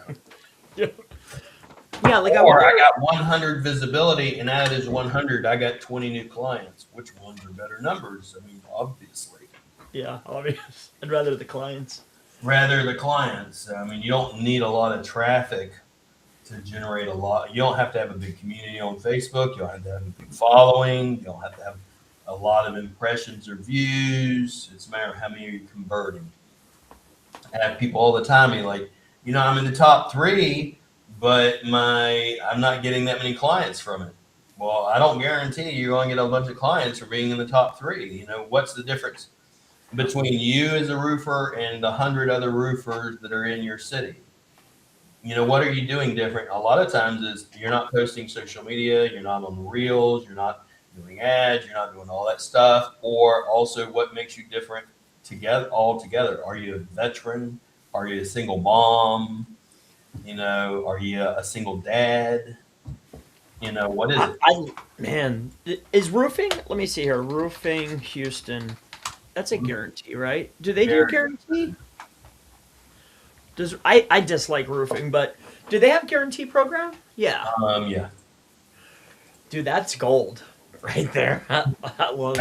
or I got 100 visibility, and out of this 100, I got 20 new clients. Which ones are better numbers? I mean, obviously. Yeah, obvious. I'd rather the clients. I mean, you don't need a lot of traffic to generate a lot. You don't have to have a big community on Facebook. You don't have to have a big following. You don't have to have a lot of impressions or views. It's a matter of how many you're converting. I have people all the time be like, I'm in the top 3, but I'm not getting that many clients from it. Well, I don't guarantee you're going to get a bunch of clients for being in the top 3. What's the difference between you as a roofer and 100 other roofers that are in your city? What are you doing different? A lot of times is you're not posting social media, you're not on the reels, you're not doing ads, you're not doing all that stuff. Or also, what makes you different all together? Are you a veteran? Are you a single mom? Are you a single dad? What is it? Is roofing? Let me see here. Roofing Houston. That's a guarantee, right? Do they do guarantee? I dislike roofing, but do they have guarantee program? Yeah. Yeah. Dude, that's gold right there. I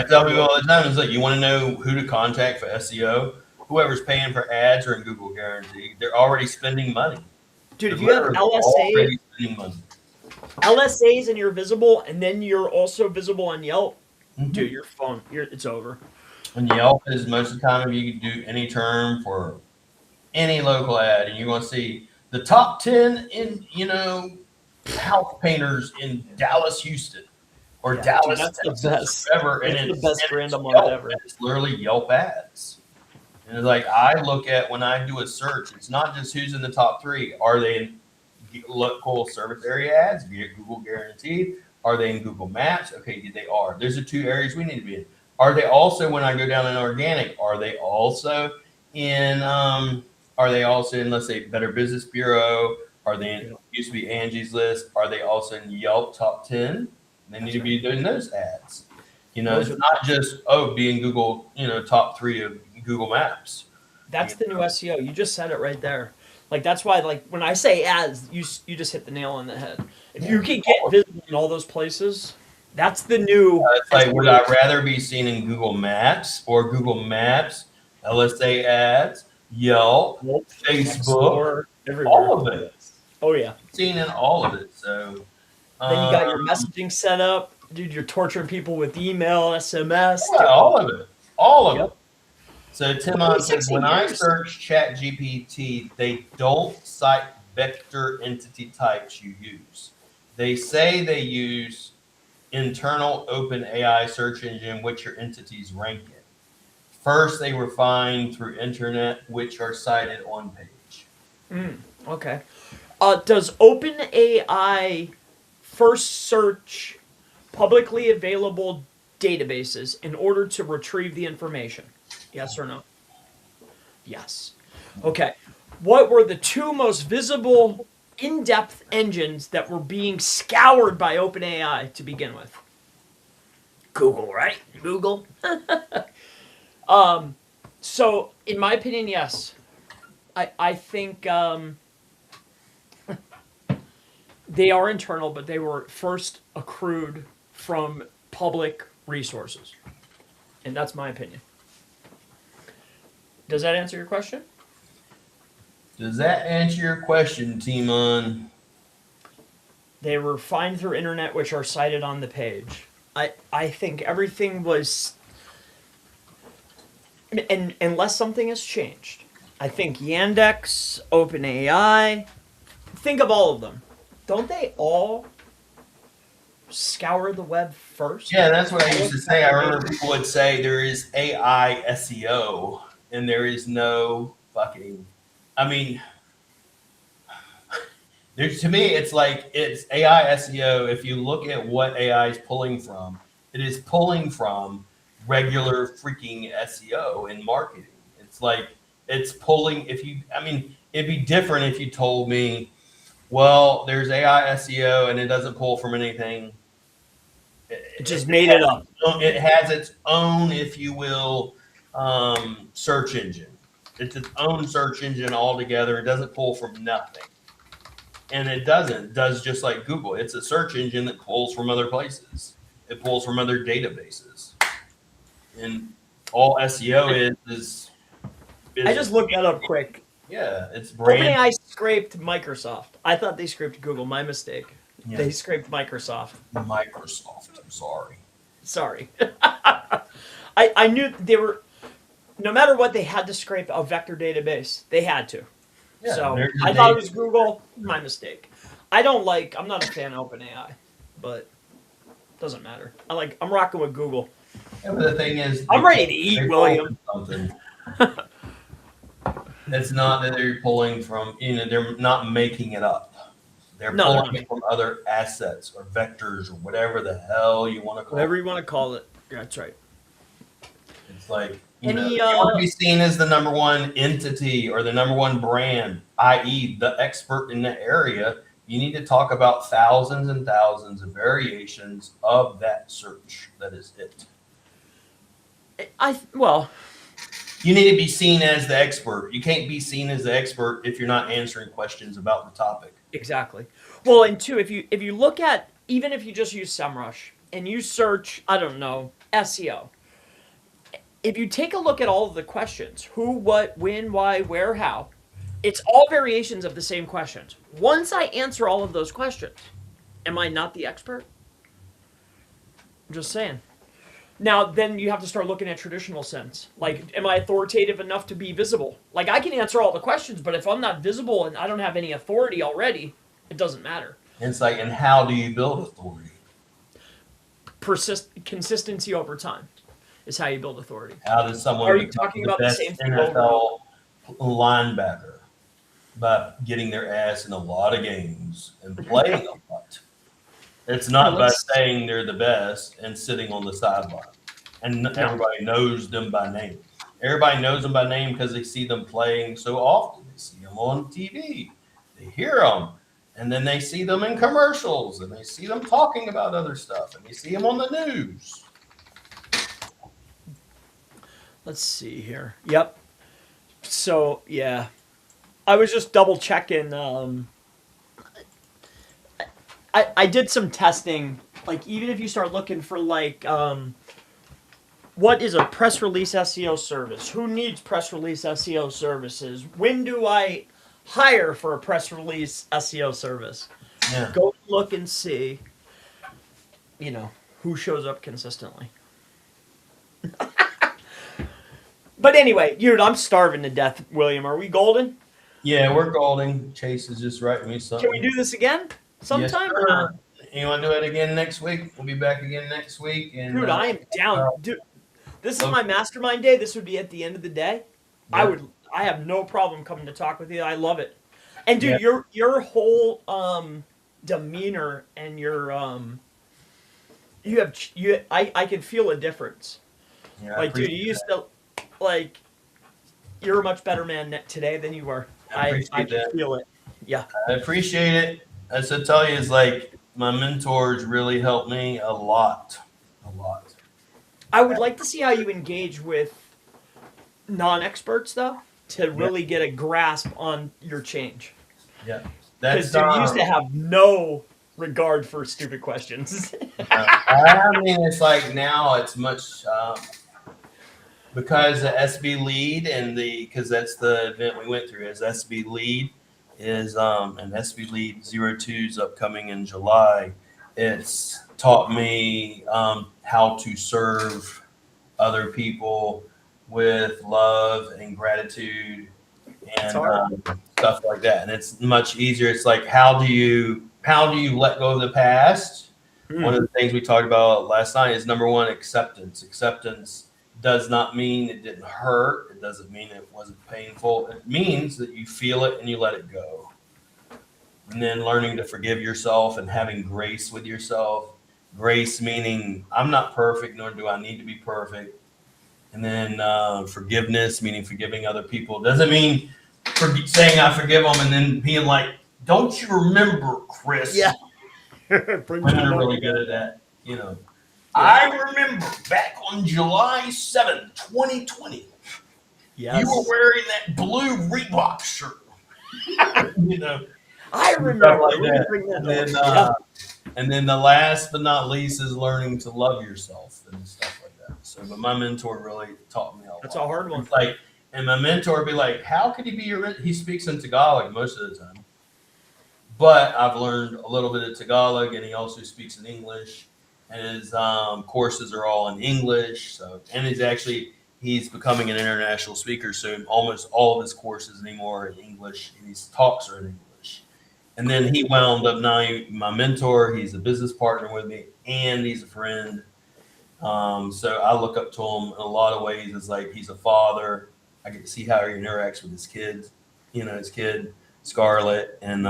tell people all the time, is like, you want to know who to contact for SEO? Whoever's paying for ads or in Google Guarantee, they're already spending money. Dude, if you have LSAs and you're visible, and then you're also visible on Yelp, dude, your phone, it's over. And Yelp is most of the time, if you can do any term for any local ad, and you're going to see the top 10 in, house painters in Dallas, Houston, or Dallas, that's Texas, the best. Or whatever. That's the best random one ever. It's literally Yelp ads. And it's like, I look at when I do a search, it's not just who's in the top 3. Are they in local service area ads via Google Guaranteed? Are they in Google Maps? Okay, they are. There's the 2 areas we need to be in. Are they also, when I go down in organic, are they also in are they also in, let's say, Better Business Bureau? Are they in, used to be Angie's List? Are they also in Yelp Top 10? They need to be doing those ads. Those It's are not just being Google, top 3 of Google Maps. That's the new SEO. You just said it right there. Like that's why, like when I say ads, you just hit the nail on the head. If you can get visible in all those places, that's the new It's like, would SEO. I rather be seen in Google Maps or Google Maps, LSA ads, Yelp, Nope. Facebook, Or everywhere. all of it? Oh yeah. Seen in all of it. So, Then you got your um, messaging set up, dude. You're torturing people with email, SMS. yeah, all of it, all of Yep. it. So Tim says, 16 when I years. search Chat GPT, they don't cite vector entity types you use. They say they use internal open AI search engine, which your entities rank in. First, they refine through internet, which are cited on page. Okay. Does OpenAI first search publicly available databases in order to retrieve the information? Yes or no? Yes. Okay. What were the two most visible in-depth engines that were being scoured by OpenAI to begin with? Google, right? Google. So, in my opinion, yes. I think they are internal, but they were first accrued from public resources. And that's my opinion. Does that answer your question? Does that answer your question, Timon? They were refined through internet, which are cited on the page. I think everything was, and unless something has changed, I think Yandex, OpenAI, think of all of them. Don't they all scour the web first? Yeah, that's what I used to say. I remember people would say there is AI SEO and there is no fucking. I mean, to me, it's like it's AI SEO. If you look at what AI is pulling from, it is pulling from regular freaking SEO and marketing. It's like it's pulling. It'd be different if you told me, well, there's AI SEO and it doesn't pull from anything. It just made it up. It has its own, if you will, search engine. It's its own search engine altogether. It doesn't pull from nothing. And it doesn't. It does just like Google. It's a search engine that pulls from other places. It pulls from other databases. And all SEO is I just looked that up quick. yeah, it's brand. OpenAI scraped Microsoft. I thought they scraped Google. My mistake. Yeah. They scraped Microsoft. Microsoft. I'm sorry. Sorry. I knew they were. No matter what, they had to scrape a vector database. They had to. Yeah, So there's I a thought it data- was Google. My mistake. I'm not a fan of OpenAI, but doesn't matter. I'm rocking with Google. Yeah, but the thing is, I'm ready to eat, they're William. pulling something. It's not that they're pulling from, they're not making it up. They're No, they're pulling it from other assets or vectors or whatever the hell you want to call Whatever it. you want to call it. Yeah, that's right. It's like, Any, you want to be seen as the number one entity or the number one brand, i.e., the expert in the area. You need to talk about thousands and thousands of variations of that search. That is it. Well, You need to be seen as the expert. You can't be seen as the expert if you're not answering questions about the topic. exactly. Well, and two, if you look at, even if you just use SEMrush and you search, I don't know, SEO. If you take a look at all of the questions, who, what, when, why, where, how, it's all variations of the same questions. Once I answer all of those questions, am I not the expert? I'm just saying. Now, then you have to start looking at traditional sense. Like, am I authoritative enough to be visible? Like, I can answer all the questions, but if I'm not visible and I don't have any authority already, it doesn't matter. And it's like, and how do you build authority? Consistency over time is how you build authority. How does someone Are you become talking the about the best same thing over NFL linebacker? By getting their ass in a lot of games and playing a lot. It's not by saying they're the best and sitting on the sideline and everybody knows them by name. Everybody knows them by name because they see them playing so often. They see them on TV, they hear them, and then they see them in commercials, and they see them talking about other stuff, and they see them on the news. Let's see here. Yep. So yeah, I was just double checking. I did some testing. Like even if you start looking for like what is a press release SEO service? Who needs press release SEO services? When do I hire for a press release SEO service? Yeah. Go look and see, who shows up consistently. But anyway, dude, I'm starving to death, William. Are we golden? Yeah, we're golden. Chase is just writing me something. Can we do this again Yes, sometime? sir. You want to do it again next week? We'll be back again next week. And Dude, I am down. Dude, this is my mastermind day. This would be at the end of the day. Yeah. I have no problem coming to talk with you. I love it. And dude, Yeah. your whole demeanor and your I can feel a difference. Yeah, Like, dude, you used to like you're a much better man today than you were. I can feel it. Yeah. I appreciate it. As I tell you, is like my mentors really helped me a lot. A lot. I would like to see how you engage with non-experts though, to really get a grasp on your change. Yeah. Because you used to have no regard for stupid questions. I mean, it's like now it's much because the SB lead and because that's the event we went through. As SB lead is and SB lead 02 is upcoming in July. It's taught me how to serve other people with love and gratitude and stuff like that. And it's much easier. It's like how do you let go of the past? One of the things we talked about last night is number one, acceptance. Acceptance does not mean it didn't hurt. It doesn't mean it wasn't painful. It means that you feel it and you let it go. And then learning to forgive yourself and having grace with yourself. Grace meaning I'm not perfect, nor do I need to be perfect. And then forgiveness meaning forgiving other people. Doesn't mean saying I forgive them and then being like, don't you remember, Chris? Yeah. Women are really good at that. I remember back on July 7th, 2020, Yes. you were wearing that blue Reebok shirt. I remember. Like that. And then the last but not least is learning to love yourself and stuff like that. So, but my mentor really taught me a lot. That's a hard one. It's like, and my mentor would be like, how could he be he speaks in Tagalog most of the time. But I've learned a little bit of Tagalog, and he also speaks in English. And his courses are all in English. So, and he's becoming an international speaker soon. Almost all of his courses anymore are in English, and his talks are in English. And then he wound up now my mentor. He's a business partner with me, and he's a friend. So I look up to him in a lot of ways. It's like he's a father. I get to see how he interacts with his kids. His kid Scarlett, and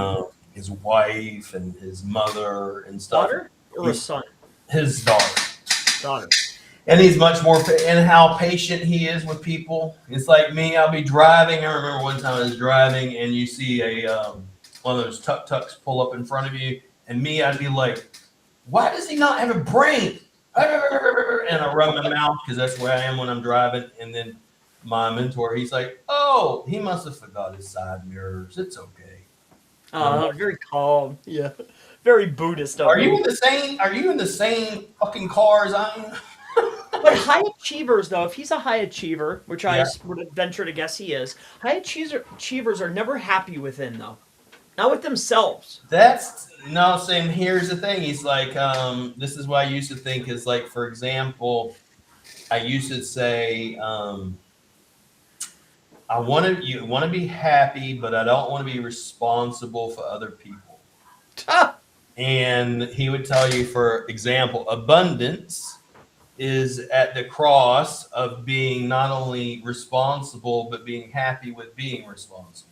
his wife, and his mother, and stuff. Daughter or a son? His daughter. Daughter. And he's much more, and how patient he is with people. It's like me. I'll be driving. I remember one time I was driving, and you see one of those tuk-tuks pull up in front of you, and me, I'd be like, why does he not have a brain? And I rub my mouth because that's where I am when I'm driving. And then my mentor, he's like, oh, he must have forgot his side mirrors. It's okay. Very calm. Yeah. Very Buddhist. Are you in the same fucking car as I am? But high achievers, though, if he's a high achiever, which I would venture to guess he is, high achievers are never happy within, though. Not with themselves. Sam, here's the thing. He's like, this is what I used to think is like, for example, I used to say, you want to be happy, but I don't want to be responsible for other people. And he would tell you, for example, abundance is at the cross of being not only responsible, but being happy with being responsible.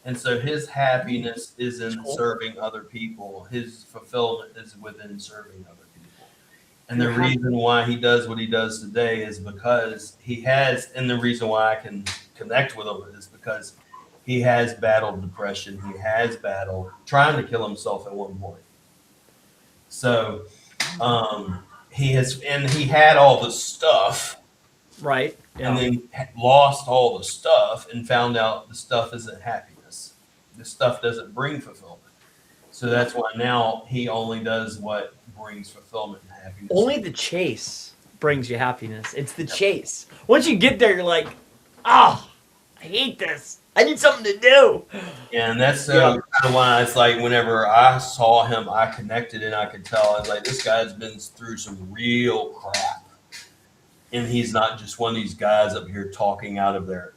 And so his happiness is in serving other people. His fulfillment is within serving other people. And the reason why he does what he does today is because he has, and the reason why I can connect with him is because he has battled depression. He has battled trying to kill himself at one point. So he has, and he had all the stuff, Right. and then lost all the stuff and found out the stuff isn't happiness. The stuff doesn't bring fulfillment. So that's why now he only does what brings fulfillment and happiness. Only the chase brings you happiness. It's the chase. Once you get there, you're like, oh, I hate this. I need something to do. Yeah, and that's kind of why it's like whenever I saw him, I connected and I could tell. I was like, this guy's been through some real crap. And he's not just one of these guys up here talking out of their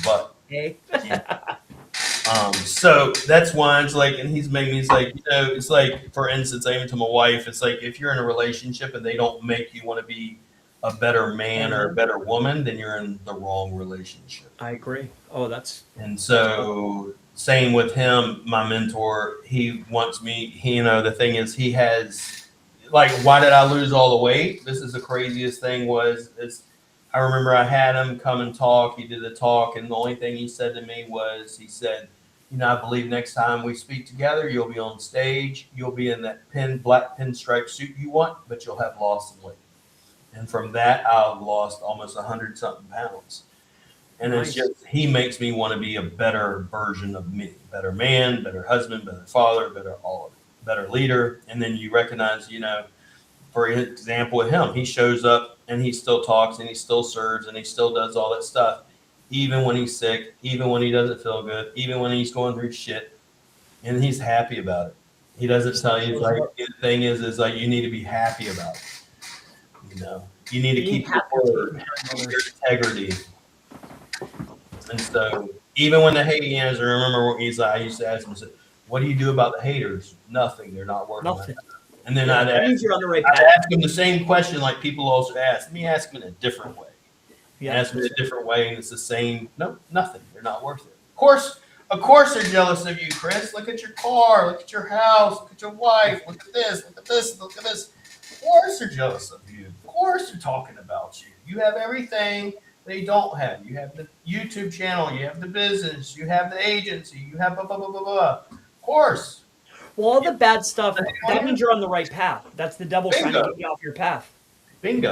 butt. Hey. So that's why it's like, and he's made me, it's like, for instance, I even to my wife, it's like, if you're in a relationship and they don't make you want to be a better man or a better woman, then you're in the wrong relationship. I agree. Oh, that's. And so same with him, my mentor, he wants me, the thing is he has, like, why did I lose all the weight? This is the craziest thing I remember I had him come and talk. He did a talk, and the only thing he said to me was, he said, I believe next time we speak together, you'll be on stage, you'll be in that black pinstripe suit you want, but you'll have lost some weight. And from that, I've lost almost 100-something pounds. And It's just, he makes me want to be a better version of me, better man, better husband, better father, better leader. And then you recognize, for example, with him, he shows up and he still talks and he still serves and he still does all that stuff, even when he's sick, even when he doesn't feel good, even when he's going through shit, and he's happy about it. He doesn't tell you, like, the thing is like, you need to be happy about it. You need to keep your word, your integrity. And so even when the hate is, I remember when I used to ask him, I said, what do you do about the haters? Nothing. They're not working. Nothing. And then I'd ask him the same question like people also ask. Let me ask him in a different way. Ask him in a different way, and it's the same. No, nothing. They're not worth it. Of course they're jealous of you, Chris. Look at your car. Look at your house. Look at your wife. Look at this. Look at this. Look at this. Of course they're jealous of you. Of course they're talking about you. You have everything they don't have. You have the YouTube channel. You have the business. You have the agency. You have blah, blah, blah, blah, blah. Of course. Well, all the bad stuff, that means you're on the right path. That's the devil trying to get you off your path. Bingo.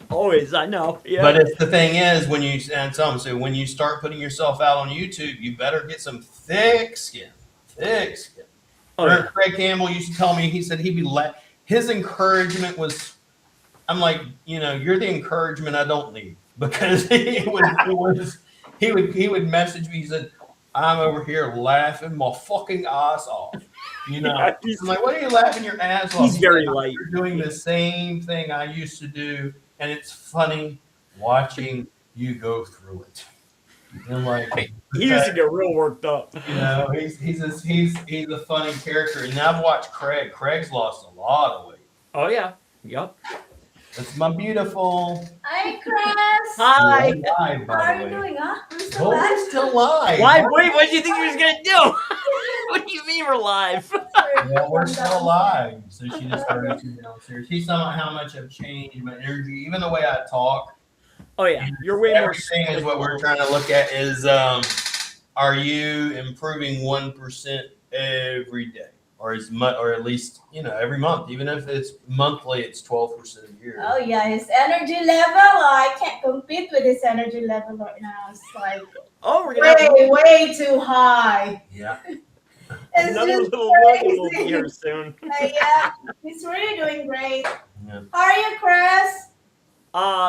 Always, I know. Yeah. But the thing is, when you start putting yourself out on YouTube, you better get some thick skin. Thick skin. Craig Campbell used to tell me, he said he'd be his encouragement was, I'm like, you're the encouragement I don't need. Because he would message me, he said, I'm over here laughing my fucking ass off. I'm like, what are you laughing your ass off? He's very light. You're doing the same thing I used to do, and it's funny watching you go through it. And I'm like, he used to get real worked up. He's a funny character. And I've watched Craig. Craig's lost a lot of weight. Oh yeah. Yep. That's my beautiful. Hi, Chris. Hi. Live, How are you doing, huh? I'm still We're still live. Why? Wait, what do you think you was gonna do? What do you mean we're live? Yeah, we're still live. So she just started to downstairs. She's talking about how much I've changed, my energy, even the way I talk. Oh yeah, you're way more. Everything is what we're trying to look at is, are you improving 1% every day? Or at least every month, even if it's monthly, it's 12% a year. Oh yeah, his energy level. I can't compete with his energy level right now. It's like way too high. Yeah. It's Another just little crazy. will be here soon. Yeah, he's really doing great. Yeah. How are you, Chris?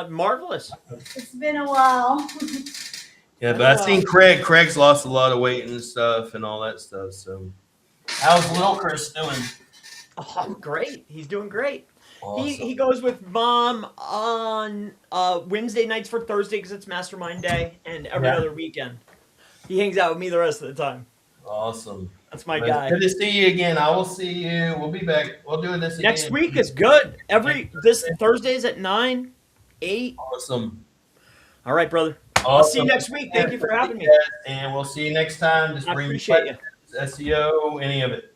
Marvelous. It's been a while. Yeah, but I've seen Craig. Craig's lost a lot of weight and stuff and all that stuff. So, how's little Chris doing? Oh, great. He's doing great. Awesome. He goes with mom on Wednesday nights for Thursday because it's Mastermind Day, and every other weekend. He hangs out with me the rest of the time. Awesome. That's my guy. Good to see you again. I will see you. We'll be back. We'll do this again. Next week is good. This Thursday's at 9, 8. Awesome. All right, brother. Awesome. I'll see you next week. Thank you for having me. And we'll see you next time. Just I bring appreciate you. SEO, any of it.